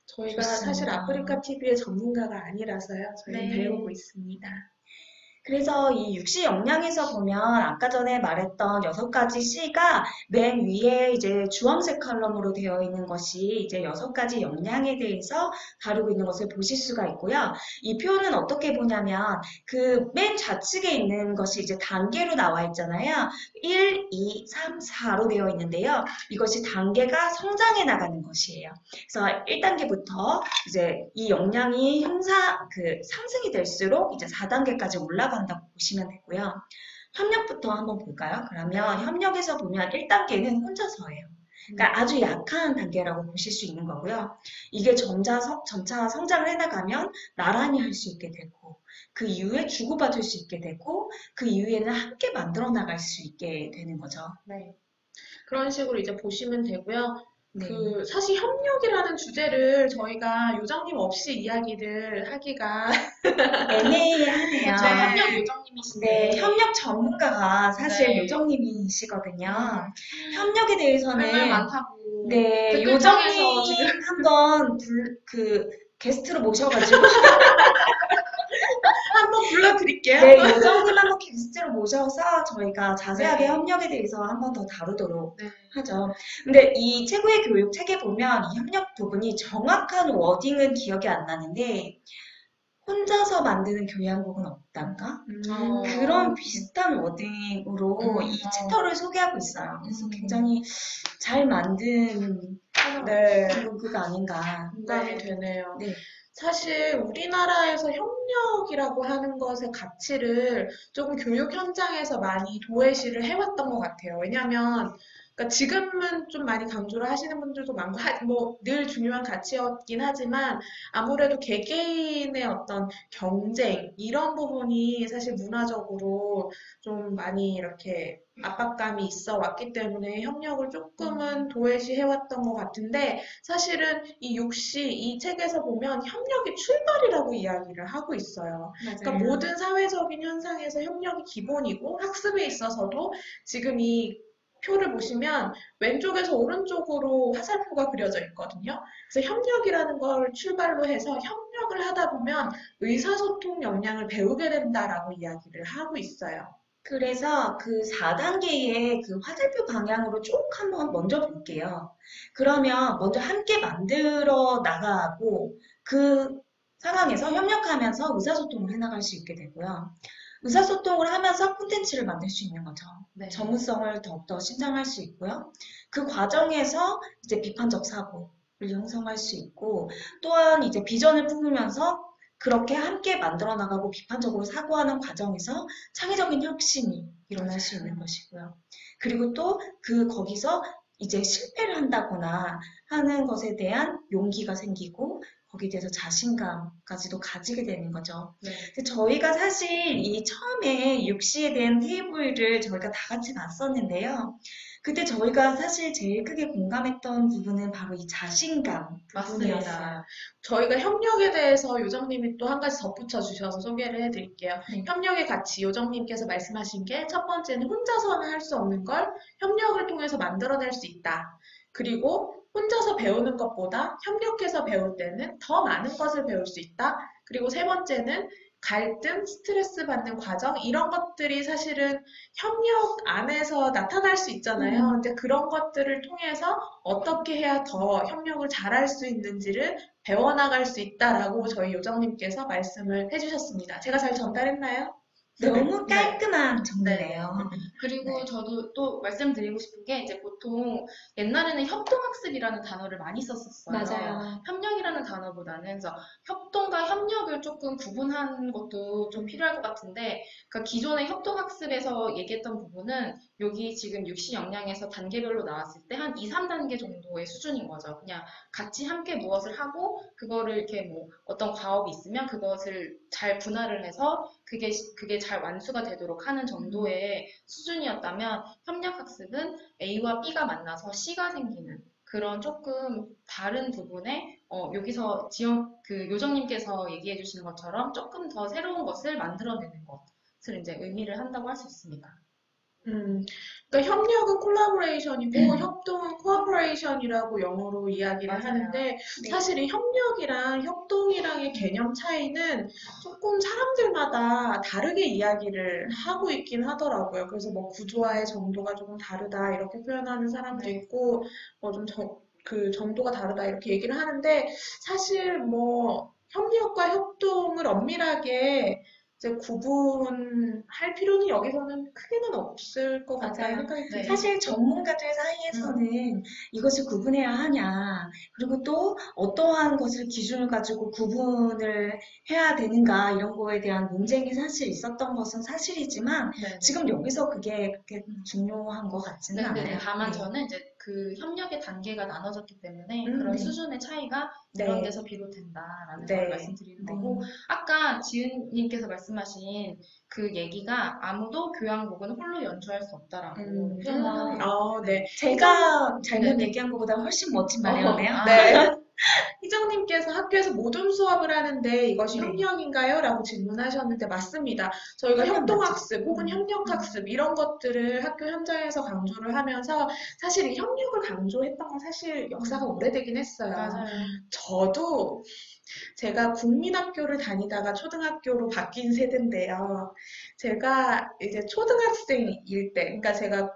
저희가 좋습니다. 사실 아프리카 TV의 전문가가 아니라서요. 저희는 네. 배우고 있습니다. 그래서 이 6C 역량에서 보면 아까 전에 말했던 6가지 C가 맨 위에 이제 주황색 컬럼으로 되어 있는 것이 이제 6가지 역량에 대해서 다루고 있는 것을 보실 수가 있고요. 이 표는 어떻게 보냐면 그 맨 좌측에 있는 것이 이제 단계로 나와 있잖아요. 1, 2, 3, 4로 되어 있는데요. 이것이 단계가 성장해 나가는 것이에요. 그래서 1단계부터 이제 이 역량이 상승이 될수록 이제 4단계까지 올라간다고 보시면 되고요. 협력부터 한번 볼까요? 그러면 협력에서 보면 1단계는 혼자서예요. 그러니까 아주 약한 단계라고 보실 수 있는 거고요. 이게 점차 성장을 해나가면 나란히 할 수 있게 되고, 그 이후에 주고받을 수 있게 되고, 그 이후에는 함께 만들어 나갈 수 있게 되는 거죠. 네. 그런 식으로 이제 보시면 되고요. 네. 사실 협력이라는 주제를 저희가 요정님 없이 이야기를 하기가 애매하네요. 저 협력 요정님이신데. 네, 협력 전문가가 사실 네. 요정님이시거든요. 협력에 대해서는 할 말 많다고. 네, 댓글창에서 지금 요정님 한번 게스트로 모셔가지고 한번 불러드릴게요. 네, 요정님 한번 게스트로 모셔서 저희가 자세하게 네. 협력에 대해서 한번 더 다루도록 네. 하죠. 근데 이 최고의 교육 책에 보면 이 협력 부분이 정확한 워딩은 기억이 안 나는데 혼자서 만드는 교양곡은 없단가? 그런 비슷한 워딩으로 이 챕터를 소개하고 있어요. 그래서 굉장히 잘 만든 네. 교육가 아닌가. 공감이 되네요. 네. 사실 우리나라에서 협력이라고 하는 것의 가치를 조금 교육 현장에서 많이 도외시를 해왔던 것 같아요. 왜냐하면 그러니까 지금은 좀 많이 강조를 하시는 분들도 많고 뭐 늘 중요한 가치였긴 하지만 아무래도 개개인의 어떤 경쟁 이런 부분이 사실 문화적으로 좀 많이 이렇게 압박감이 있어 왔기 때문에 협력을 조금은 도외시 해왔던 것 같은데 사실은 이 육시 이 책에서 보면 협력이 출발이라고 이야기를 하고 있어요. 그러니까 모든 사회적인 현상에서 협력이 기본이고 학습에 있어서도 지금 이 표를 보시면 왼쪽에서 오른쪽으로 화살표가 그려져 있거든요. 그래서 협력이라는 걸 출발로 해서 협력을 하다 보면 의사소통 역량을 배우게 된다라고 이야기를 하고 있어요. 그래서 그 4단계의 그 화살표 방향으로 쭉 한번 먼저 볼게요. 그러면 먼저 함께 만들어 나가고 그 상황에서 협력하면서 의사소통을 해나갈 수 있게 되고요. 의사소통을 하면서 콘텐츠를 만들 수 있는 거죠. 네. 전문성을 더욱더 신장할 수 있고요. 그 과정에서 이제 비판적 사고를 형성할 수 있고 또한 이제 비전을 품으면서 그렇게 함께 만들어 나가고 비판적으로 사고하는 과정에서 창의적인 혁신이 일어날 수 있는 것이고요. 그리고 또 거기서 이제 실패를 한다거나 하는 것에 대한 용기가 생기고 거기에 대해서 자신감까지도 가지게 되는 거죠. 네. 저희가 사실 이 처음에 육시에 대한 테이블을 저희가 다 같이 봤었는데요. 그때 저희가 사실 제일 크게 공감했던 부분은 바로 이 자신감 부분이었어요. 맞습니다. 저희가 협력에 대해서 요정님이 또 한 가지 덧붙여 주셔서 소개를 해드릴게요. 네. 협력의 가치, 요정님께서 말씀하신 게 첫 번째는 혼자서는 할 수 없는 걸 협력을 통해서 만들어낼 수 있다. 그리고 혼자서 배우는 것보다 협력해서 배울 때는 더 많은 것을 배울 수 있다. 그리고 세 번째는 갈등, 스트레스 받는 과정, 이런 것들이 사실은 협력 안에서 나타날 수 있잖아요. 근데 그런 것들을 통해서 어떻게 해야 더 협력을 잘할 수 있는지를 배워나갈 수 있다라고 저희 요정님께서 말씀을 해주셨습니다. 제가 잘 전달했나요? 너무 깔끔한 정리네요. 그리고 저도 또 말씀드리고 싶은 게 이제 보통 옛날에는 협동학습이라는 단어를 많이 썼었어요. 맞아요. 협력이라는 단어보다는 그래서 협동과 협력을 조금 구분하는 것도 좀 필요할 것 같은데 그러니까 기존의 협동학습에서 얘기했던 부분은 여기 지금 육시 역량에서 단계별로 나왔을 때 한 2, 3단계 정도의 수준인 거죠. 그냥 같이 함께 무엇을 하고 그거를 이렇게 뭐 어떤 과업이 있으면 그것을 잘 분할을 해서 그게 잘 완수가 되도록 하는 정도의 수준이었다면 협력학습은 A와 B가 만나서 C가 생기는 그런 조금 다른 부분에 여기서 요정님께서 얘기해 주신 것처럼 조금 더 새로운 것을 만들어내는 것을 이제 의미를 한다고 할 수 있습니다. 그러니까 협력은 콜라보레이션이고 협동은 코어퍼레이션이라고 영어로 이야기를 맞아요. 하는데 사실 이 협력이랑 협동이랑의 개념 차이는 조금 사람들마다 다르게 이야기를 하고 있긴 하더라고요. 그래서 뭐 구조화의 정도가 조금 다르다 이렇게 표현하는 사람도 있고 그 정도가 다르다 이렇게 얘기를 하는데 사실 뭐 협력과 협동을 엄밀하게 이제 구분할 필요는 여기서는 크게는 없을 것 같다는 맞아요. 생각이 듭니다. 사실 전문가들 사이에서는 이것을 구분해야 하냐, 그리고 또 어떠한 것을 기준을 가지고 구분을 해야 되는가 이런 거에 대한 논쟁이 사실 있었던 것은 사실이지만 네. 지금 여기서 그게 그렇게 중요한 것 같지는 네, 않아요. 다만 네. 저는 이제 그 협력의 단계가 나눠졌기 때문에 그런 네. 수준의 차이가 이런 네. 데서 비롯된다라는 네. 걸 말씀드리는 네. 거고, 아까 지은님께서 말씀하신 그 얘기가 아무도 교향곡은 홀로 연주할 수 없다라고 표현하는 네. 제가 잘못 네네. 얘기한 것보다 훨씬 멋진 말이었네요. 네. 희정님께서 학교에서 모둠 수업을 하는데 이것이 네. 협력인가요? 라고 질문하셨는데 맞습니다. 저희가 협력 맞죠? 협동학습 혹은 협력학습 이런 것들을 학교 현장에서 강조를 하면서 사실 이 협력을 강조했던 건 사실 역사가 오래되긴 했어요. 맞아요. 저도 제가 국민학교를 다니다가 초등학교로 바뀐 세대인데요. 제가 이제 초등학생일 때, 그러니까 제가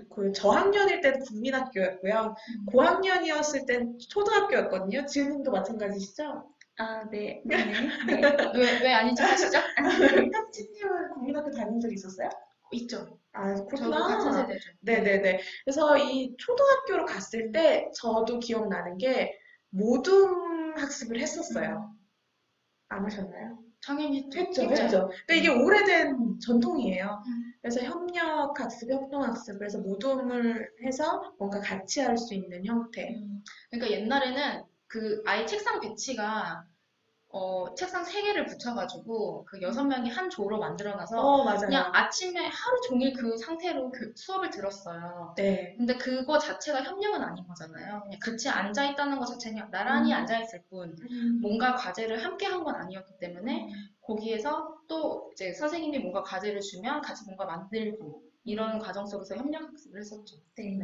그 저학년일 때는 국민학교였고요. 고학년이었을 땐 초등학교였거든요. 지금도 마찬가지시죠? 아, 네. 네네. 네. 왜 아닌지 아시죠? 탁진님은 국민학교 다닌 적 있었어요? 있죠. 아, 저도 그렇구나. 같은 세대죠. 네네네. 그래서 이 초등학교로 갔을 때 저도 기억나는 게 모둠 학습을 했었어요. 안 하셨나요? 당연히 했죠, 했죠. 했죠. 근데 이게 오래된 전통이에요. 음. 그래서 협력학습, 협동학습, 그래서 모둠을 해서 뭔가 같이 할 수 있는 형태. 그러니까 옛날에는 그 아예 책상 배치가 책상 3개를 붙여가지고 그 6명이 한 조로 만들어놔서 맞아요. 그냥 아침에 하루 종일 그 상태로 수업을 들었어요. 네. 근데 그거 자체가 협력은 아닌 거잖아요. 그냥 같이 앉아있다는 것 자체는 나란히 앉아있을 뿐 뭔가 과제를 함께 한 건 아니었기 때문에 거기에서 또 이제 선생님이 뭔가 과제를 주면 같이 뭔가 만들고 이런 과정 속에서 협력학습을 했었죠. 네.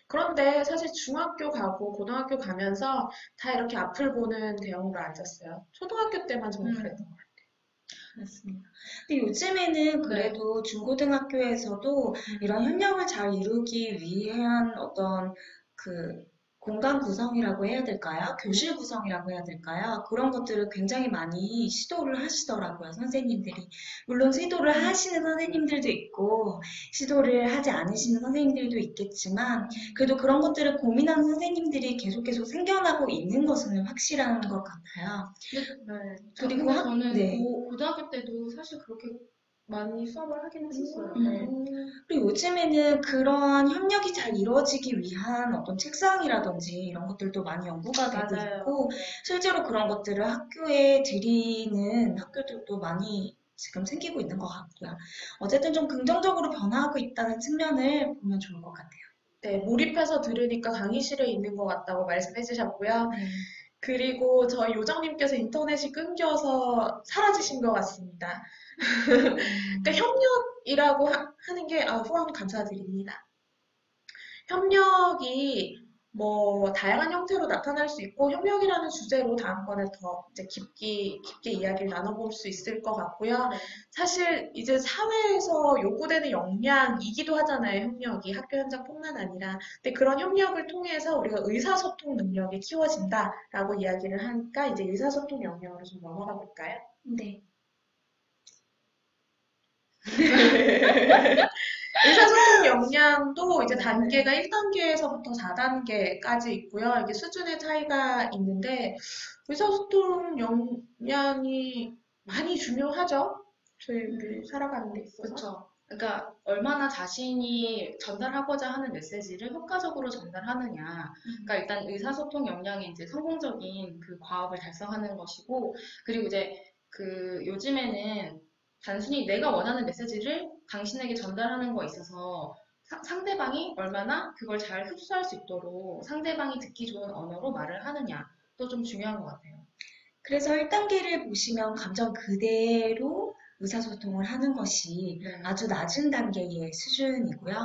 그런데 사실 중학교 가고 고등학교 가면서 다 이렇게 앞을 보는 대형으로 앉았어요. 초등학교 때만 저는 그랬던 것 같아요. 맞습니다. 근데 요즘에는 그래도 중고등학교에서도 이런 협력을 잘 이루기 위한 어떤 그 공간 구성이라고 해야 될까요? 교실 구성이라고 해야 될까요? 그런 것들을 굉장히 많이 시도를 하시더라고요, 선생님들이. 물론 시도를 하시는 선생님들도 있고, 시도를 하지 않으시는 선생님들도 있겠지만, 그래도 그런 것들을 고민하는 선생님들이 계속 생겨나고 있는 것은 확실한 것 같아요. 네. 그리고 근데 저는 네. 고등학교 때도 사실 그렇게 많이 수업을 하긴 했었어요. 네. 그리고 요즘에는 그런 협력이 잘 이루어지기 위한 어떤 책상이라든지 이런 것들도 많이 연구가 되고 맞아요. 있고, 실제로 그런 것들을 학교에 들이는 학교들도 많이 지금 생기고 있는 것 같고요. 어쨌든 좀 긍정적으로 변화하고 있다는 측면을 보면 좋을 것 같아요. 네, 몰입해서 들으니까 강의실에 있는 것 같다고 말씀해 주셨고요. 네. 그리고 저희 요정님께서 인터넷이 끊겨서 사라지신 것 같습니다. 그러니까 협력이라고 하는 게 후원 감사드립니다. 협력이 뭐 다양한 형태로 나타날 수 있고 협력이라는 주제로 다음번에 더 이제 깊게 이야기를 나눠볼 수 있을 것 같고요. 사실 이제 사회에서 요구되는 역량이기도 하잖아요. 협력이 학교 현장뿐만 아니라. 근데 그런 협력을 통해서 우리가 의사소통 능력이 키워진다라고 이야기를 하니까 이제 의사소통 역량으로 좀 넘어가 볼까요? 네. 의사소통 역량도 이제 단계가 1단계에서부터 4단계까지 있고요. 이게 수준의 차이가 있는데 의사소통 역량이 많이 중요하죠. 저희 살아가는 데 있어서. 그렇죠. 그러니까 얼마나 자신이 전달하고자 하는 메시지를 효과적으로 전달하느냐. 그러니까 일단 의사소통 역량이 이제 성공적인 그 과업을 달성하는 것이고, 그리고 이제 그 요즘에는 단순히 내가 원하는 메시지를 당신에게 전달하는 거에 있어서 상대방이 얼마나 그걸 잘 흡수할 수 있도록 상대방이 듣기 좋은 언어로 말을 하느냐도 좀 중요한 것 같아요. 그래서 1단계를 보시면 감정 그대로 의사소통을 하는 것이 아주 낮은 단계의 수준이고요.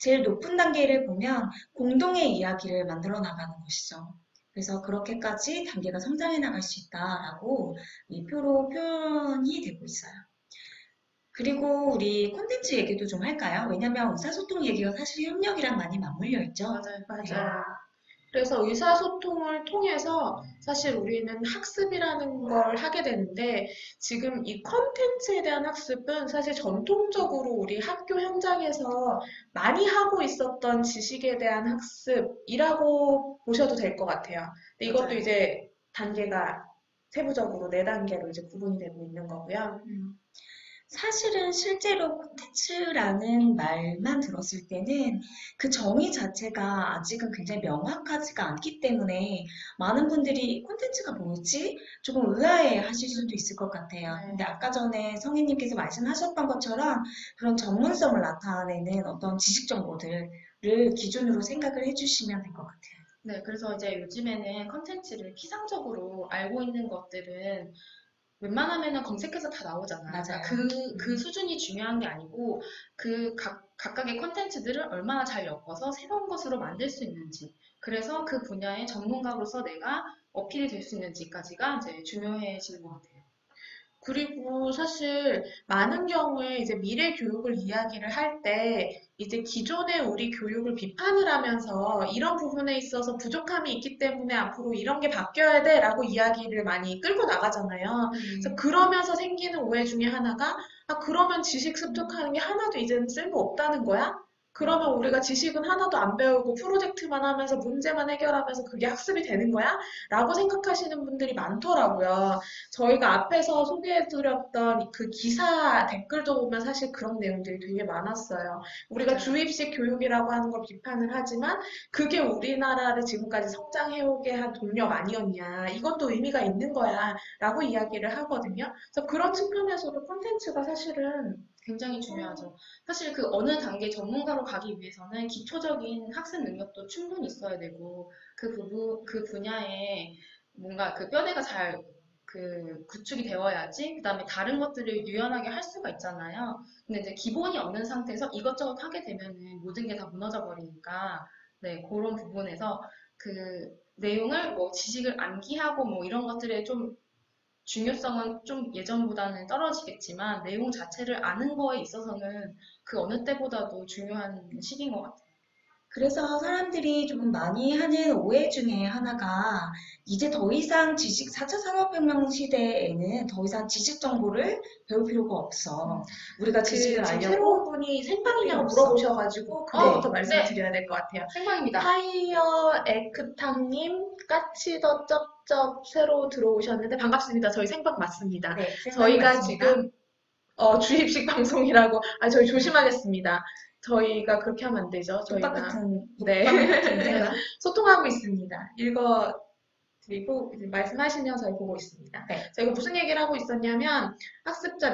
제일 높은 단계를 보면 공동의 이야기를 만들어 나가는 것이죠. 그래서 그렇게까지 단계가 성장해 나갈 수 있다라고 이 표로 표현이 되고 있어요. 그리고 우리 콘텐츠 얘기도 좀 할까요? 왜냐면 의사소통 얘기가 사실 협력이랑 많이 맞물려 있죠. 맞아요. 그래서 의사소통을 통해서 사실 우리는 학습이라는 걸 하게 되는데 지금 이 컨텐츠에 대한 학습은 사실 전통적으로 우리 학교 현장에서 많이 하고 있었던 지식에 대한 학습이라고 보셔도 될 것 같아요. 근데 이것도 맞아요. 이제 단계가 세부적으로 4단계로 이제 구분이 되고 있는 거고요. 사실은 실제로 콘텐츠라는 말만 들었을 때는 그 정의 자체가 아직은 굉장히 명확하지가 않기 때문에 많은 분들이 콘텐츠가 뭐지? 조금 의아해 하실 수도 있을 것 같아요. 네, 근데 아까 맞아요. 전에 성희님께서 말씀하셨던 것처럼 그런 전문성을 나타내는 어떤 지식 정보들을 기준으로 생각을 해주시면 될 것 같아요. 네, 그래서 이제 요즘에는 컨텐츠를 피상적으로 알고 있는 것들은 웬만하면은 검색해서 다 나오잖아요. 그러니까 맞아요. 그 수준이 중요한 게 아니고 각각의 컨텐츠들을 얼마나 잘 엮어서 새로운 것으로 만들 수 있는지. 그래서 그 분야의 전문가로서 내가 어필이 될 수 있는지까지가 이제 중요해지는 것 같아요. 그리고 사실 많은 경우에 이제 미래 교육을 이야기를 할 때 이제 기존의 우리 교육을 비판을 하면서 이런 부분에 있어서 부족함이 있기 때문에 앞으로 이런 게 바뀌어야 돼라고 이야기를 많이 끌고 나가잖아요. 그래서 그러면서 생기는 오해 중에 하나가 아, 그러면 지식 습득하는 게 하나도 이제는 쓸모 없다는 거야? 그러면 우리가 지식은 하나도 안 배우고 프로젝트만 하면서 문제만 해결하면서 그게 학습이 되는 거야? 라고 생각하시는 분들이 많더라고요. 저희가 앞에서 소개해드렸던 그 기사 댓글도 보면 사실 그런 내용들이 되게 많았어요. 우리가 맞아요. 주입식 교육이라고 하는 걸 비판을 하지만 그게 우리나라를 지금까지 성장해오게 한 동력 아니었냐. 이것도 의미가 있는 거야. 라고 이야기를 하거든요. 그래서 그런 측면에서도 콘텐츠가 사실은 굉장히 중요하죠. 사실 그 어느 단계 전문가로 가기 위해서는 기초적인 학습 능력도 충분히 있어야 되고, 그 분야에 뭔가 그 뼈대가 잘 구축이 되어야지, 그 다음에 다른 것들을 유연하게 할 수가 있잖아요. 근데 이제 기본이 없는 상태에서 이것저것 하게 되면은 모든 게 다 무너져 버리니까, 네, 그런 부분에서 그 내용을 뭐 지식을 암기하고 뭐 이런 것들에 좀 중요성은 좀 예전보다는 떨어지겠지만 내용 자체를 아는 거에 있어서는 그 어느 때보다도 중요한 시기인 것 같아요. 그래서 사람들이 조금 많이 하는 오해 중에 하나가 이제 더 이상 4차 산업혁명 시대에는 더 이상 지식 정보를 배울 필요가 없어. 우리가 그 지식을 지금 새로운 알려고 분이 할 필요 생방이냐고 없어. 물어보셔가지고 네. 그거부터 말씀을 네, 드려야 될 것 같아요. 생방입니다. 파이어 에크탕님, 까치더 쩝쩝 새로 들어오셨는데 반갑습니다. 저희 생방 맞습니다. 네, 생방이 저희가 맞습니다. 지금 주입식 방송이라고 저희 조심하겠습니다. 저희가 그렇게 하면 안 되죠. 뚝박 저희가 같은, 네 묵방 같은 생각. 소통하고 있습니다. 읽어드리고 이제 말씀하시면 저희 보고 있습니다. 네. 저희가 무슨 얘기를 하고 있었냐면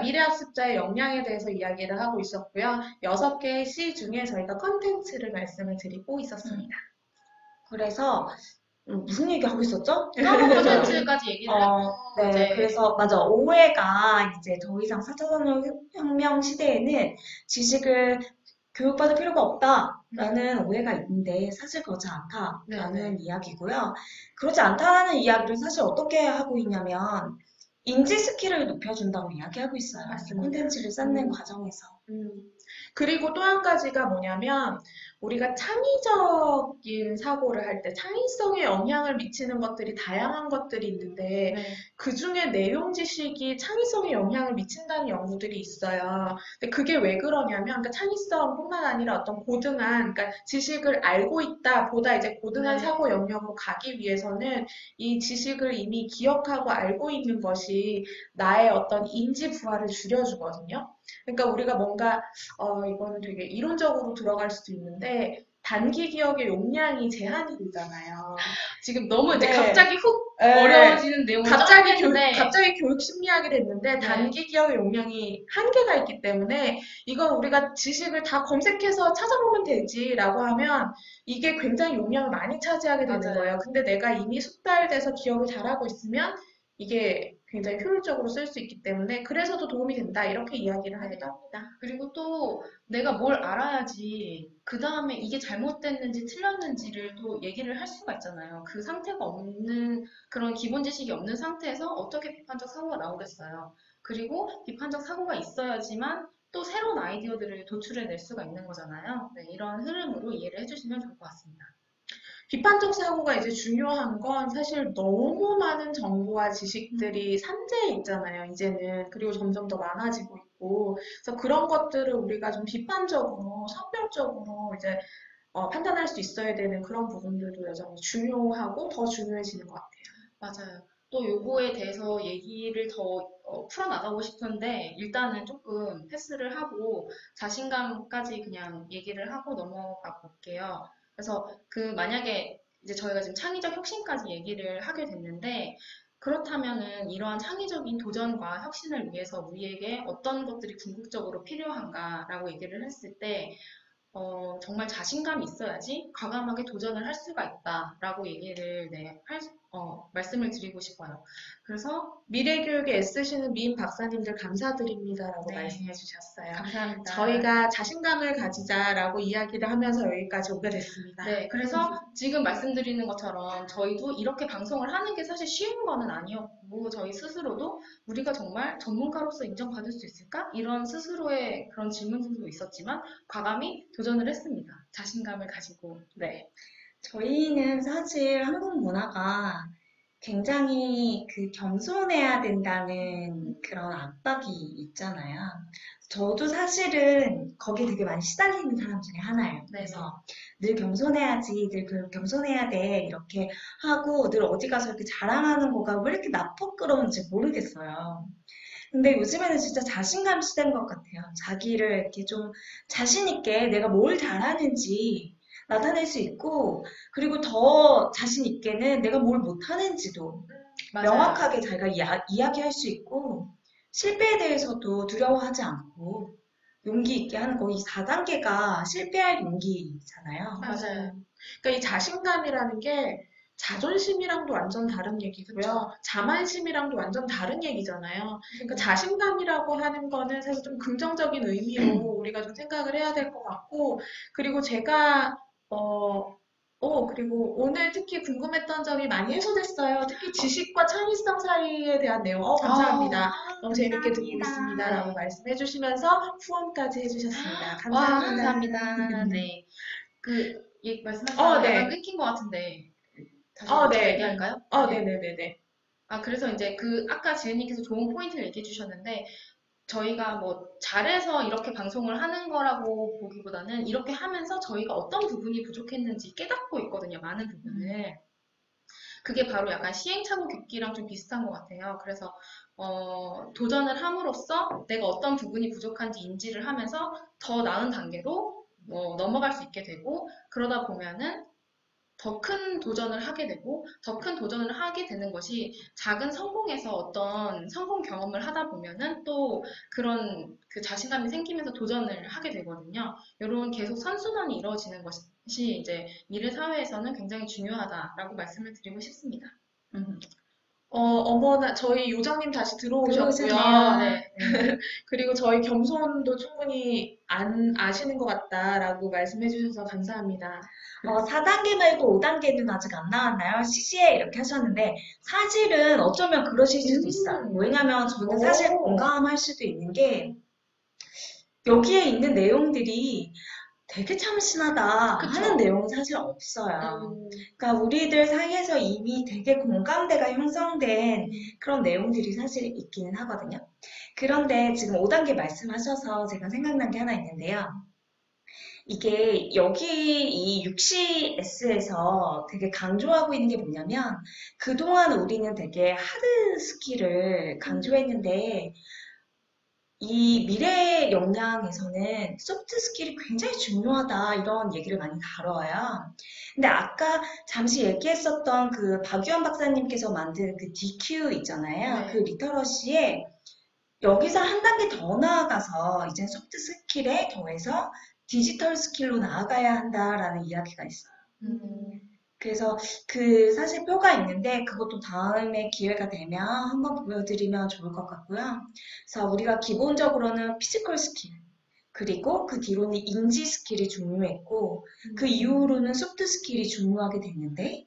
미래 학습자의 역량에 대해서 이야기를 하고 있었고요. 6개의 C 중에 저희가 컨텐츠를 말씀을 드리고 있었습니다. 그래서 무슨 얘기 하고 있었죠? 까먹었어요. 콘텐츠까지 얘기를 하고 네, 이제 그래서 맞아. 오해가 이제 더 이상 4차 산업혁명 시대에는 지식을 교육받을 필요가 없다라는 오해가 있는데 사실 그렇지 않다라는 네네. 이야기고요. 그렇지 않다는 이야기를 사실 어떻게 하고 있냐면 인지 스킬을 높여준다고 이야기하고 있어요. 이 맞습니다. 콘텐츠를 쌓는 과정에서. 음. 그리고 또 한 가지가 뭐냐면 우리가 창의적인 사고를 할 때 창의성에 영향을 미치는 것들이 다양한 것들이 있는데 네. 그중에 내용 지식이 창의성에 영향을 미친다는 연구들이 있어요. 근데 그게 왜 그러냐면 그러니까 창의성뿐만 아니라 어떤 고등한 그러니까 지식을 알고 있다 보다 이제 고등한 네. 사고 영역으로 가기 위해서는 이 지식을 이미 기억하고 알고 있는 것이 나의 어떤 인지 부하를 줄여주거든요. 그러니까 우리가 뭔가 이거는 되게 이론적으로 들어갈 수도 있는데 단기 기억의 용량이 제한이 되잖아요. 지금 너무 이제 네. 갑자기 훅 네. 어려워지는 내용을 정했는데 갑자기 교육 심리학이 됐는데 네. 단기 기억의 용량이 한계가 있기 때문에 이건 우리가 지식을 다 검색해서 찾아보면 되지라고 하면 이게 굉장히 용량을 많이 차지하게 되는 맞아요. 거예요. 근데 내가 이미 숙달돼서 기억을 잘하고 있으면 이게 굉장히 효율적으로 쓸 수 있기 때문에 그래서도 도움이 된다 이렇게 이야기를 하기도 합니다. 그리고 또 내가 뭘 알아야지 그 다음에 이게 잘못됐는지 틀렸는지를 또 얘기를 할 수가 있잖아요. 그 상태가 없는 그런 기본 지식이 없는 상태에서 어떻게 비판적 사고가 나오겠어요. 그리고 비판적 사고가 있어야지만 또 새로운 아이디어들을 도출해낼 수가 있는 거잖아요. 네, 이런 흐름으로 이해를 해주시면 좋을 것 같습니다. 비판적 사고가 이제 중요한 건 사실 너무 많은 정보와 지식들이 산재해 있잖아요, 이제는. 그리고 점점 더 많아지고 있고. 그래서 그런 것들을 우리가 좀 비판적으로, 선별적으로 이제 판단할 수 있어야 되는 그런 부분들도 여전히 중요하고 더 중요해지는 것 같아요. 맞아요. 또 요거에 대해서 얘기를 더 풀어나가고 싶은데 일단은 조금 패스를 하고 자신감까지 그냥 얘기를 하고 넘어가 볼게요. 그래서 만약에 이제 저희가 지금 창의적 혁신까지 얘기를 하게 됐는데 그렇다면은 이러한 창의적인 도전과 혁신을 위해서 우리에게 어떤 것들이 궁극적으로 필요한가라고 얘기를 했을 때 정말 자신감이 있어야지 과감하게 도전을 할 수가 있다라고 얘기를 말씀을 드리고 싶어요. 그래서 미래교육에 애쓰시는 미인 박사님들 감사드립니다라고 네, 말씀해 주셨어요. 감사합니다. 저희가 자신감을 가지자라고 이야기를 하면서 여기까지 오게 됐습니다. 네, 그래서 지금 말씀드리는 것처럼 저희도 이렇게 방송을 하는 게 사실 쉬운 거는 아니었고 저희 스스로도 우리가 정말 전문가로서 인정받을 수 있을까? 이런 스스로의 그런 질문들도 있었지만 과감히 도전을 했습니다. 자신감을 가지고. 네. 저희는 사실 한국 문화가 굉장히 겸손해야 된다는 그런 압박이 있잖아요. 저도 사실은 거기에 되게 많이 시달리는 사람 중에 하나예요. 네. 그래서 늘 겸손해야지, 겸손해야 돼, 이렇게 하고 늘 어디 가서 이렇게 자랑하는 거가 왜 이렇게 나쁘끄러운지 모르겠어요. 근데 요즘에는 진짜 자신감 시대인 것 같아요. 자기를 이렇게 좀 자신 있게 내가 뭘 잘하는지 나타낼 수 있고, 그리고 더 자신 있게는 내가 뭘 못하는지도 맞아요. 명확하게 자기가 이야기할 수 있고, 실패에 대해서도 두려워하지 않고, 용기 있게 하는 거, 이 4단계가 실패할 용기잖아요. 맞아요. 그러니까 이 자신감이라는 게 자존심이랑도 완전 다른 얘기고요. 그쵸. 자만심이랑도 완전 다른 얘기잖아요. 그러니까 자신감이라고 하는 거는 사실 좀 긍정적인 의미로 우리가 좀 생각을 해야 될 것 같고, 그리고 제가 그리고 오늘 특히 궁금했던 점이 많이 해소됐어요. 특히 지식과 창의성 사이에 대한 내용. 감사합니다. 너무 재밌게 듣고 있습니다. 라고 말씀해 주시면서 후원까지 해주셨습니다. 와, 감사합니다. 감사합니다. 네. 말씀하시다가 네. 약간 끊긴 것 같은데 다시 네. 얘기할까요? 네네네네. 그래서 이제 아까 지은님께서 좋은 포인트를 얘기해 주셨는데 저희가 뭐 잘해서 이렇게 방송을 하는 거라고 보기보다는 이렇게 하면서 저희가 어떤 부분이 부족했는지 깨닫고 있거든요. 많은 부분을. 그게 바로 약간 시행착오 겪기랑 좀 비슷한 것 같아요. 그래서 도전을 함으로써 내가 어떤 부분이 부족한지 인지를 하면서 더 나은 단계로 넘어갈 수 있게 되고 그러다 보면은 더 큰 도전을 하게 되고 더 큰 도전을 하게 되는 것이 작은 성공에서 어떤 성공 경험을 하다 보면은 또 그런 자신감이 생기면서 도전을 하게 되거든요. 이런 계속 선순환이 이루어지는 것이 이제 미래 사회에서는 굉장히 중요하다라고 말씀을 드리고 싶습니다. 어머나, 저희 요정님 다시 들어오셨고요. 들어오셨네요. 네. 그리고 저희 겸손도 충분히 아시는 것 같다라고 말씀해 주셔서 감사합니다. 4단계 말고 5단계는 아직 안 나왔나요? 시시해 이렇게 하셨는데 사실은 어쩌면 그러실 수도 있어요. 왜냐면 저는 사실 공감할 수도 있는 게 여기에 있는 내용들이 되게 참신하다 하는 내용은 사실 없어요. 그러니까 우리들 사이에서 이미 되게 공감대가 형성된 그런 내용들이 사실 있기는 하거든요. 그런데 지금 5단계 말씀하셔서 제가 생각난 게 하나 있는데요. 이게 여기 이 6CS에서 되게 강조하고 있는 게 뭐냐면 그동안 우리는 되게 하드 스킬을 강조했는데 이 미래 역량에서는 소프트 스킬이 굉장히 중요하다 이런 얘기를 많이 다뤄요. 근데 아까 잠시 얘기했었던 그 박유한 박사님께서 만든 그 DQ 있잖아요. 네. 그 리터러시에 여기서 한 단계 더 나아가서 이제 소프트 스킬에 더해서 디지털 스킬로 나아가야 한다라는 이야기가 있어요. 그래서 사실 표가 있는데 그것도 다음에 기회가 되면 한번 보여드리면 좋을 것 같고요. 그래서 우리가 기본적으로는 피지컬 스킬, 그리고 그 뒤로는 인지 스킬이 중요했고 그 이후로는 소프트 스킬이 중요하게 됐는데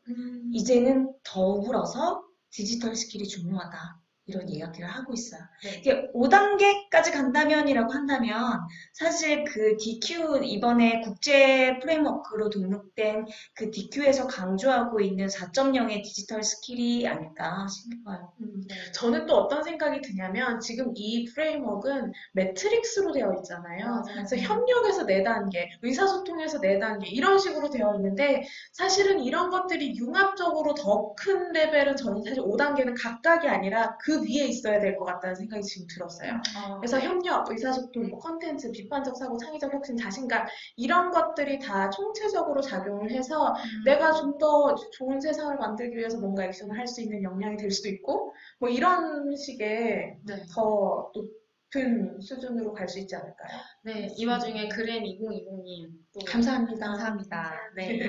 이제는 더불어서 디지털 스킬이 중요하다. 이런 이야기를 하고 있어요. 네. 이게 5단계까지 간다면이라고 한다면 사실 그 DQ 이번에 국제 프레임워크로 등록된 그 DQ에서 강조하고 있는 4.0의 디지털 스킬이 아닐까 싶어요. 네. 저는 또 어떤 생각이 드냐면 지금 이 프레임워크는 매트릭스로 되어 있잖아요. 맞아요. 그래서 협력에서 4단계, 의사소통에서 4단계 이런 식으로 되어 있는데 사실은 이런 것들이 융합적으로 더 큰 레벨은 저는 사실 5단계는 각각이 아니라 그 위에 있어야 될 것 같다는 생각이 지금 들었어요. 그래서 협력, 의사소통, 뭐 컨텐츠, 비판적 사고, 창의적 혁신, 자신감 이런 것들이 다 총체적으로 작용을 해서 내가 좀 더 좋은 세상을 만들기 위해서 뭔가 액션을 할 수 있는 역량이 될 수도 있고 뭐 이런 식의 네. 더 높은 수준으로 갈 수 있지 않을까요? 네, 이 와중에 그램 2020님 또 감사합니다. 감사합니다. 네.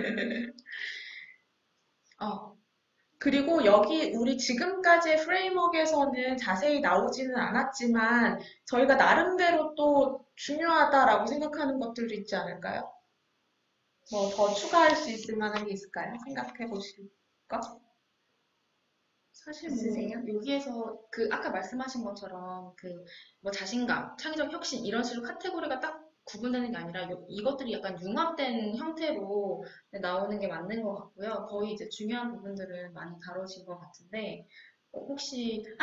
그리고 여기 우리 지금까지의 프레임워크에서는 자세히 나오지는 않았지만 저희가 나름대로 또 중요하다라고 생각하는 것들도 있지 않을까요? 뭐 더 추가할 수 있을 만한 게 있을까요? 생각해 보실 것? 사실 뭐 있으세요? 여기에서 그 아까 말씀하신 것처럼 그 뭐 자신감, 창의적 혁신 이런 식으로 카테고리가 딱 구분되는 게 아니라 이것들이 약간 융합된 형태로 나오는 게 맞는 것 같고요. 거의 이제 중요한 부분들은 많이 다뤄진 것 같은데 혹시 네.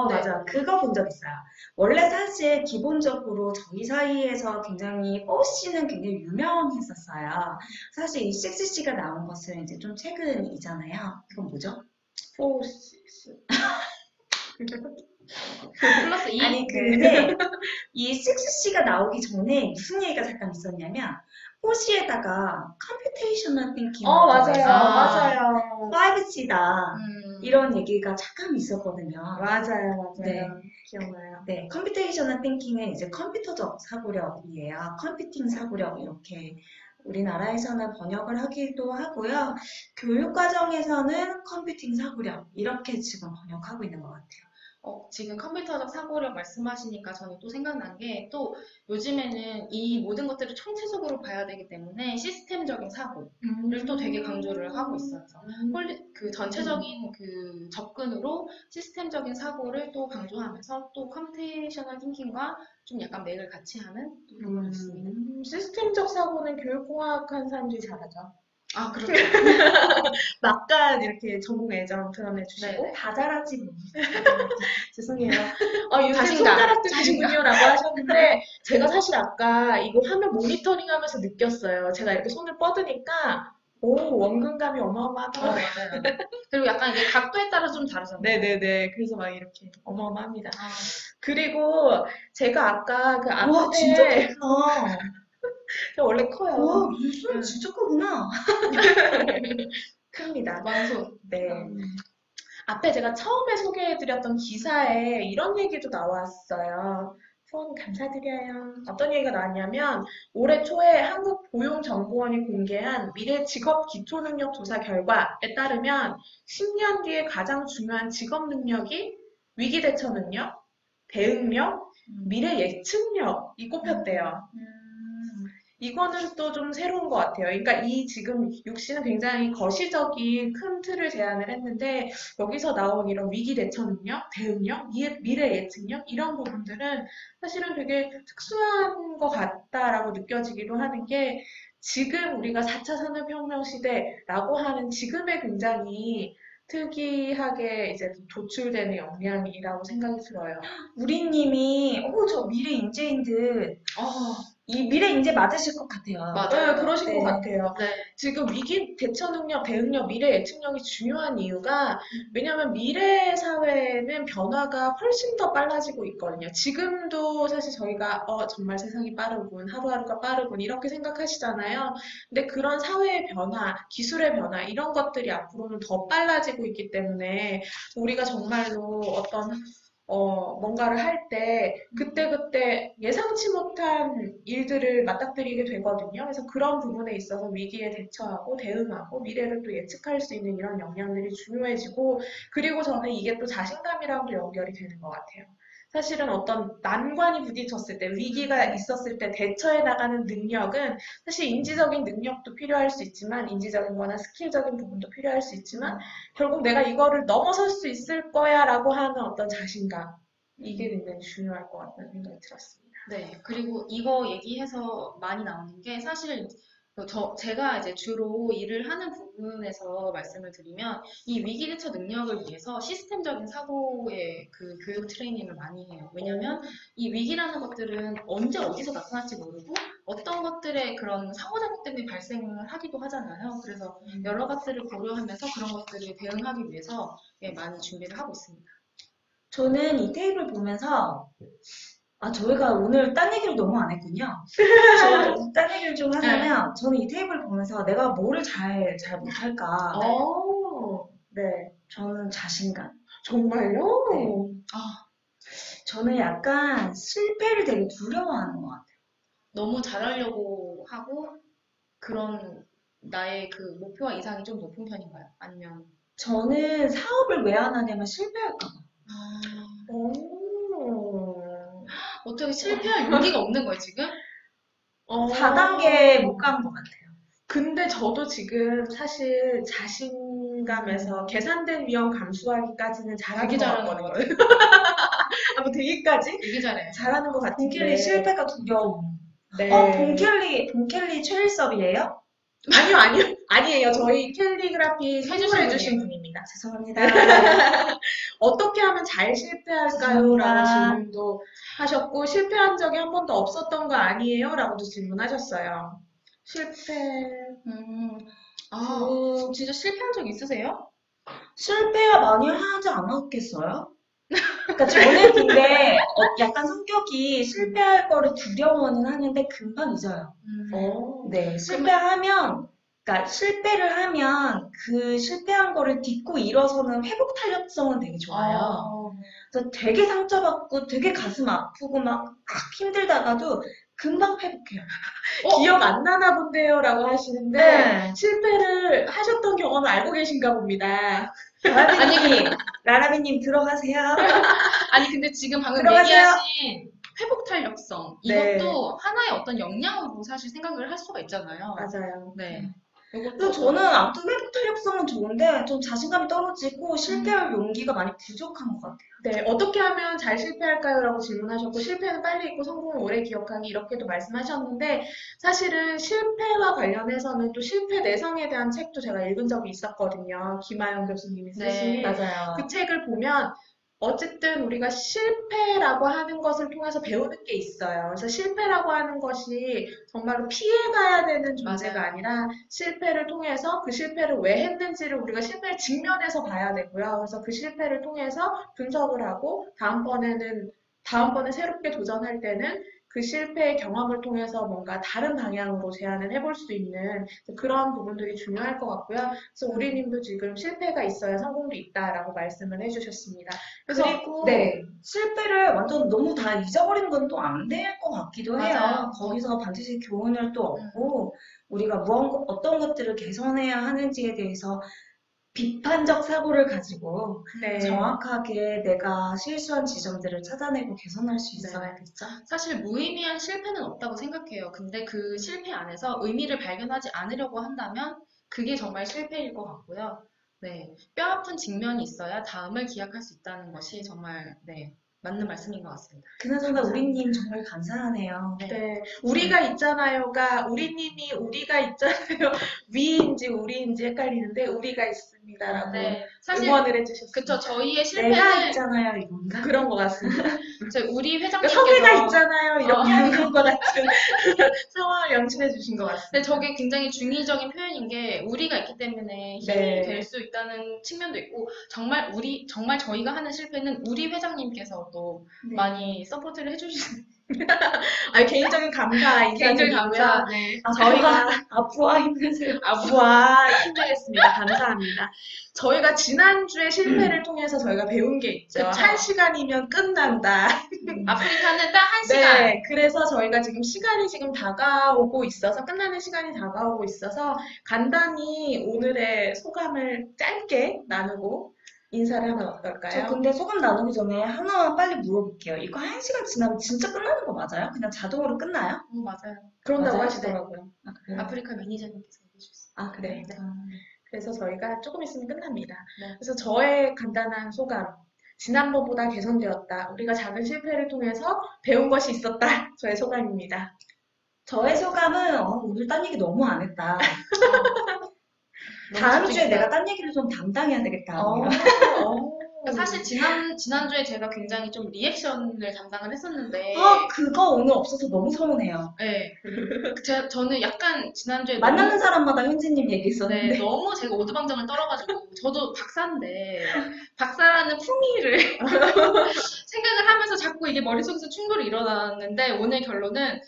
맞아. 그거 본 적 있어요. 원래 사실 기본적으로 저희 사이에서 굉장히 뽀씨는 굉장히 유명했었어요. 사실 이 6C가 나온 것은 이제 좀 최근이잖아요. 그건 뭐죠? 포시스. 플러스 2? 아니, 근데 이 6C가 나오기 전에 무슨 얘기가 잠깐 있었냐면, 뽀시에다가 컴퓨테이셔널 띵킹을 맞아요. 더해서 맞아요. 5C다. 음, 이런 얘기가 잠깐 있었거든요. 맞아요. 네. 기억나요. 네, 컴퓨테이셔널 띵킹은 이제 컴퓨터적 사고력이에요. 컴퓨팅 사고력 이렇게 우리나라에서는 번역을 하기도 하고요. 교육 과정에서는 컴퓨팅 사고력 이렇게 지금 번역하고 있는 것 같아요. 지금 컴퓨터적 사고력 말씀하시니까 저는 또 생각난 게 또 요즘에는 이 모든 것들을 총체적으로 봐야 되기 때문에 시스템적인 사고를 또 되게 강조를 하고 있어요. 그 전체적인 그 접근으로 시스템적인 사고를 또 강조하면서 또 컴퓨테이셔널 띵킹과 좀 약간 맥을 같이 하는 또 부분이 있습니다. 시스템적 사고는 교육공학 한 사람들이 잘하죠. 아, 그렇죠. 막간 이렇게 전공 애정 드러내 주시고 네네. 다 잘하지 뭐. 죄송해요. 요새 자신감. 손가락 드시군요라고 하셨는데 제가 사실 아까 이거 화면 모니터링하면서 느꼈어요. 제가 이렇게 손을 뻗으니까 원근감이 어마어마하더라고요. 맞아요. 그리고 약간 이게 각도에 따라 좀 다르잖아요. 네네네. 그래서 막 이렇게 어마어마합니다. 아, 그리고 제가 아까 그 와, 진짜 앞에 크구나. 저 원래 커요. 와, 무슨 진짜 크구나. 큽니다. 완소. 네. 앞에 제가 처음에 소개해드렸던 기사에 이런 얘기도 나왔어요. 후원 감사드려요. 어떤 얘기가 나왔냐면 올해 초에 한국고용정보원이 공개한 미래 직업 기초능력 조사 결과에 따르면 10년 뒤에 가장 중요한 직업 능력이 위기 대처 능력, 대응력, 미래 예측력이 꼽혔대요. 이거는 또 좀 새로운 것 같아요. 그러니까 이 지금 6C는 굉장히 거시적인 큰 틀을 제안을 했는데 여기서 나온 이런 위기 대처 능력, 대응력, 미래 예측력 이런 부분들은 사실은 되게 특수한 것 같다라고 느껴지기도 하는 게 지금 우리가 4차 산업혁명 시대라고 하는 지금의 굉장히 특이하게 이제 도출되는 역량이라고 생각이 들어요. 우리님이, 저 미래 인재인 듯. 이 미래 인재 맞으실 것 같아요. 맞아요. 네, 그러신 네. 것 같아요. 네. 지금 위기 대처 능력, 대응력, 미래 예측력이 중요한 이유가 왜냐하면 미래 사회는 변화가 훨씬 더 빨라지고 있거든요. 지금도 사실 저희가 정말 세상이 빠르군, 하루하루가 빠르군 이렇게 생각하시잖아요. 근데 그런 사회의 변화, 기술의 변화 이런 것들이 앞으로는 더 빨라지고 있기 때문에 우리가 정말로 어떤 뭔가를 할 때 그때그때 예상치 못한 일들을 맞닥뜨리게 되거든요. 그래서 그런 부분에 있어서 위기에 대처하고 대응하고 미래를 또 예측할 수 있는 이런 역량들이 중요해지고 그리고 저는 이게 또 자신감이랑도 연결이 되는 것 같아요. 사실은 어떤 난관이 부딪혔을 때, 위기가 있었을 때 대처해 나가는 능력은 사실 인지적인 능력도 필요할 수 있지만, 인지적인 거나 스킬적인 부분도 필요할 수 있지만, 결국 내가 이거를 넘어설 수 있을 거야 라고 하는 어떤 자신감. 이게 굉장히 중요할 것 같다는 생각이 들었습니다. 네, 그리고 이거 얘기해서 많이 나오는 게 사실 제가 이제 주로 일을 하는 부분에서 말씀을 드리면 이 위기 대처 능력을 위해서 시스템적인 사고의 그 교육 트레이닝을 많이 해요. 왜냐면 이 위기라는 것들은 언제 어디서 나타날지 모르고 어떤 것들의 그런 상호작용 때문에 발생을 하기도 하잖아요. 그래서 여러 가지를 고려하면서 그런 것들을 대응하기 위해서 예, 많이 준비를 하고 있습니다. 저는 이 테이블 보면서 저희가 오늘 딴 얘기를 너무 안 했군요. 딴 얘기를 좀 하자면, 저는 이 테이블 보면서 내가 뭐를 잘 못할까. 네, 저는 자신감. 정말요? 네. 저는 약간 실패를 되게 두려워하는 것 같아요. 너무 잘하려고 하고 그런 나의 그 목표와 이상이 좀 높은 편인가요? 아니면 저는 사업을 왜 안 하냐면 실패할까 봐. 어떻게 실패할 용기가 없는 거예요, 지금? 4단계 못 간 것 같아요. 근데 저도 지금 사실 자신감에서 계산된 위험 감수하기까지는 잘하는 되게 것 잘하는 것 같거든요. 뭐 되기까지 되게 잘해요. 잘하는 것 같은데. 본켈리 실패가 두려움. 네. 본켈리 최일섭이에요? 아니에요. 저희 캘리그라피 선물해주신 분입니다. 죄송합니다. 어떻게 하면 잘 실패할까요? 라고 질문도 하셨고, 실패한 적이 한 번도 없었던 거 아니에요? 라고도 질문하셨어요. 실패. 진짜 실패한 적 있으세요? 실패야 많이 하지 않았겠어요? 그러니까 저는 근데 약간 성격이 실패할 거를 두려워는 하는데 금방 잊어요. 네, 그러니까 실패를 하면 그 실패한 거를 딛고 일어서는 회복 탄력성은 되게 좋아요. 그래서 되게 상처받고 되게 가슴 아프고 막 힘들다가도 금방 회복해요. 기억 안 나나 본데요? 라고 하시는데, 네. 실패를 하셨던 경험을 알고 계신가 봅니다. 라라비님 들어가세요. 아니, 근데 지금 방금 들어가세요. 얘기하신 회복 탄력성, 네. 이것도 하나의 어떤 역량으로 사실 생각을 할 수가 있잖아요. 맞아요. 네. 그래서 저는 아무튼 회복 탄력성은 좋은데 좀 자신감이 떨어지고 실패할 용기가 많이 부족한 것 같아요. 네, 어떻게 하면 잘 실패할까요? 라고 질문하셨고, 실패는 빨리 있고 성공을 오래 기억하기, 이렇게도 말씀하셨는데, 사실은 실패와 관련해서는 또 실패 내성에 대한 책도 제가 읽은 적이 있었거든요. 김아영 교수님이 쓰신. 네, 맞아요. 그 책을 보면, 어쨌든 우리가 실패라고 하는 것을 통해서 배우는 게 있어요. 그래서 실패라고 하는 것이 정말로 피해가야 되는 존재가 맞아요. 아니라 실패를 통해서 그 실패를 왜 했는지를 우리가 실패를 직면해서 봐야 되고요. 그래서 그 실패를 통해서 분석을 하고 다음번에 새롭게 도전할 때는 그 실패의 경험을 통해서 뭔가 다른 방향으로 제안을 해볼 수 있는 그런 부분들이 중요할 것 같고요. 그래서 우리님도 지금 실패가 있어야 성공도 있다라고 말씀을 해주셨습니다. 그래서 그리고 네. 실패를 완전 너무 다 잊어버리는 건 또 안 될 것 같기도 해요. 맞아요. 거기서 반드시 교훈을 또 얻고 우리가 어떤 것들을 개선해야 하는지에 대해서 비판적 사고를 가지고 네. 정확하게 내가 실수한 지점들을 찾아내고 개선할 수 있어야겠죠. 사실 무의미한 실패는 없다고 생각해요. 근데 그 실패 안에서 의미를 발견하지 않으려고 한다면 그게 정말 실패일 것 같고요. 네. 뼈아픈 직면이 있어야 다음을 기약할 수 있다는 것이 정말 네, 맞는 말씀인 것 같습니다. 그나저나 우리님 정말 감사하네요. 네. 우리가 있잖아요가 우리님이 우리가 있잖아요 위인지 우리인지 헷갈리는데 우리가 있습니다라고 네. 사실 응원을 해주셨어요. 그쵸. 저희의 내가 실패는 있잖아요, 이건가? 그런 것 같습니다. 우리 성애가 회장님께서 있잖아요 이렇게 하는 것 같은 상황을 연출해 주신 것 같습니다. 근데 저게 굉장히 중의적인 표현인 게 우리가 있기 때문에 힘이 네. 될 수 있다는 측면도 있고 정말 저희가 하는 실패는 우리 회장님께서 또 네. 많이 서포트를 해주시는 개인적인 감사 개인적인 인사드리고요. 감사. 네. 저희가 앞으로 힘내세요. 아부와 힘내겠습니다. 감사합니다. 저희가 지난주에 실패를 통해서 저희가 배운 게 있죠. 그쵸. 1시간이면 끝난다. 아프리카는 딱 1시간. 네, 그래서 저희가 지금 시간이 지금 다가오고 있어서, 끝나는 시간이 다가오고 있어서 간단히 오늘의 소감을 짧게 나누고 인사를 하면 저 어떨까요? 근데 소감 나누기 전에 하나만 빨리 물어볼게요. 이거 1시간 지나면 진짜 끝나는 거 맞아요? 그냥 자동으로 끝나요? 맞아요. 그런다고 맞아요? 하시더라고요. 아, 그래요? 아프리카 매니저님께서 얘기해주셨어요. 아, 그래? 네. 아, 그래서 저희가 조금 있으면 끝납니다. 네. 그래서 저의 간단한 소감. 지난번보다 개선되었다. 우리가 작은 실패를 통해서 배운 것이 있었다. 저의 소감입니다. 저의 소감은 오늘 딴 얘기 너무 안 했다. 너무 다음 주에 집중했어요. 내가 딴 얘기를 좀 담당해야 되겠다. 어, 그러니까 사실 지난주에 제가 굉장히 좀 리액션을 담당을 했었는데, 그거 오늘 없어서 너무 서운해요. 네. 저는 약간 지난주에 만나는 사람마다 현지님 얘기했었는데. 네, 너무 제가 오두방정을 떨어가지고, 저도 박사인데, 박사라는 품위를 생각을 하면서 자꾸 이게 머릿속에서 충돌이 일어났는데, 오늘 결론은,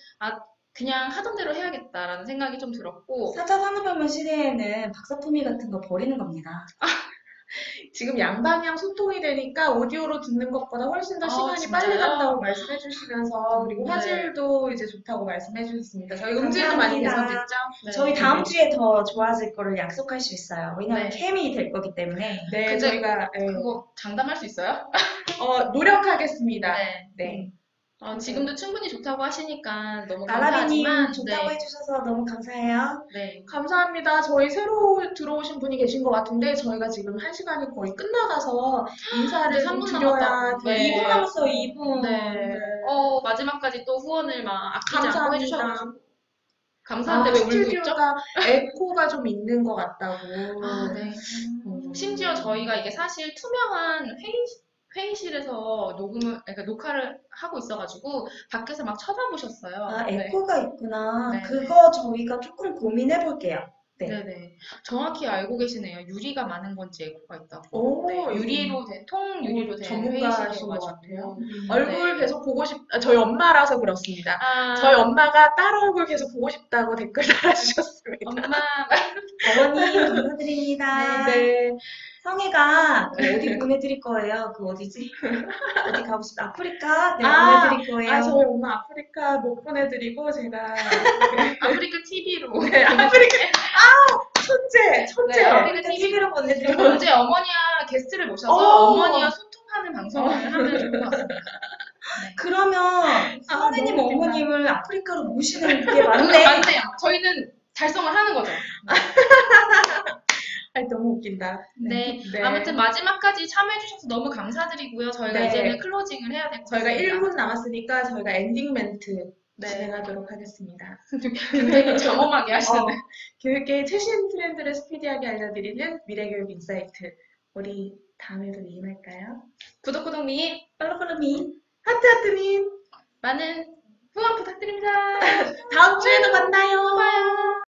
그냥 하던 대로 해야겠다라는 생각이 좀 들었고, 4차 산업혁명 시대에는 박사품위 같은 거 버리는 겁니다. 지금 양방향 소통이 되니까 오디오로 듣는 것보다 훨씬 더 시간이 진짜요? 빨리 간다고 말씀해 주시면서 그리고 네. 화질도 이제 좋다고 말씀해 주셨습니다. 저희 음질도 많이 감사합니다. 개선됐죠? 네. 저희 다음 주에 더 좋아질 거를 약속할 수 있어요. 왜냐면 네. 캠이 될 거기 때문에. 네, 근데 저희가 그거 장담할 수 있어요? 노력하겠습니다. 네. 네. 지금도 충분히 좋다고 하시니까 너무 나라비님 감사하지만, 좋다고 네. 해주셔서 너무 감사해요. 네. 감사합니다. 저희 새로 들어오신 분이 계신 것 같은데 저희가 지금 1시간이 거의 끝나가서 인사를 네, 좀 3분 드려야 남았다고. 돼요. 네. 2분 남았어요, 2분. 네. 마지막까지 또 후원을 막 아끼지 않고 감사합니다. 해주셔가지고. 감사한데 왜 울고 있죠? 스튜디오가 에코가 좀 있는 것 같다고. 네. 음. 심지어 저희가 이게 사실 투명한 회의실에서 그러니까 녹화를 하고 있어가지고, 밖에서 막 쳐다보셨어요. 네. 에코가 있구나. 네. 그거 저희가 조금 고민해 볼게요. 네. 네네. 정확히 알고 계시네요. 유리가 많은 건지 에코가 있다고. 오, 네, 통 유리로 된 전문가신 것 회의실이어가지고. 같아요. 음. 얼굴 네. 계속 보고 저희 엄마라서 그렇습니다. 저희 엄마가 딸 얼굴 계속 보고 싶다고 댓글 달아주셨습니다. 엄마, 어머님 감사드립니다. 네. 성혜가 어디 보내드릴 거예요? 그 어디지? 어디 가고 싶다. 아프리카? 네, 아, 보내드릴 거예요. 저희 엄마 아프리카 못 보내드리고 제가 아프리카 TV로. 네, 아프리카 천재. 네, 아프리카 TV로 보내드릴 거예요. 언제 어머니와 게스트를 모셔서 어. 어머니와 소통하는 방송을 하면 좋을 것 같습니다. 네. 그러면 성혜님 너무 웃긴다. 어머님을 아프리카로 모시는 게 맞네. 맞네요. 저희는 달성을 하는 거죠. 너무 웃긴다. 네. 네. 아무튼 마지막까지 참여해주셔서 너무 감사드리고요. 저희가 네. 이제는 클로징을 해야 될 것 저희가 같습니다. 1분 남았으니까 저희가 엔딩 멘트 네. 진행하도록 하겠습니다. 굉장히 장엄하게 하시는. 교육계의 최신 트렌드를 스피디하게 알려드리는 미래교육 인사이트. 우리 다음에도 미임할까요? 구독 및 빨로빨로미. 하트하트님 많은 후원 부탁드립니다. 다음 주에도 만나요. 봐요.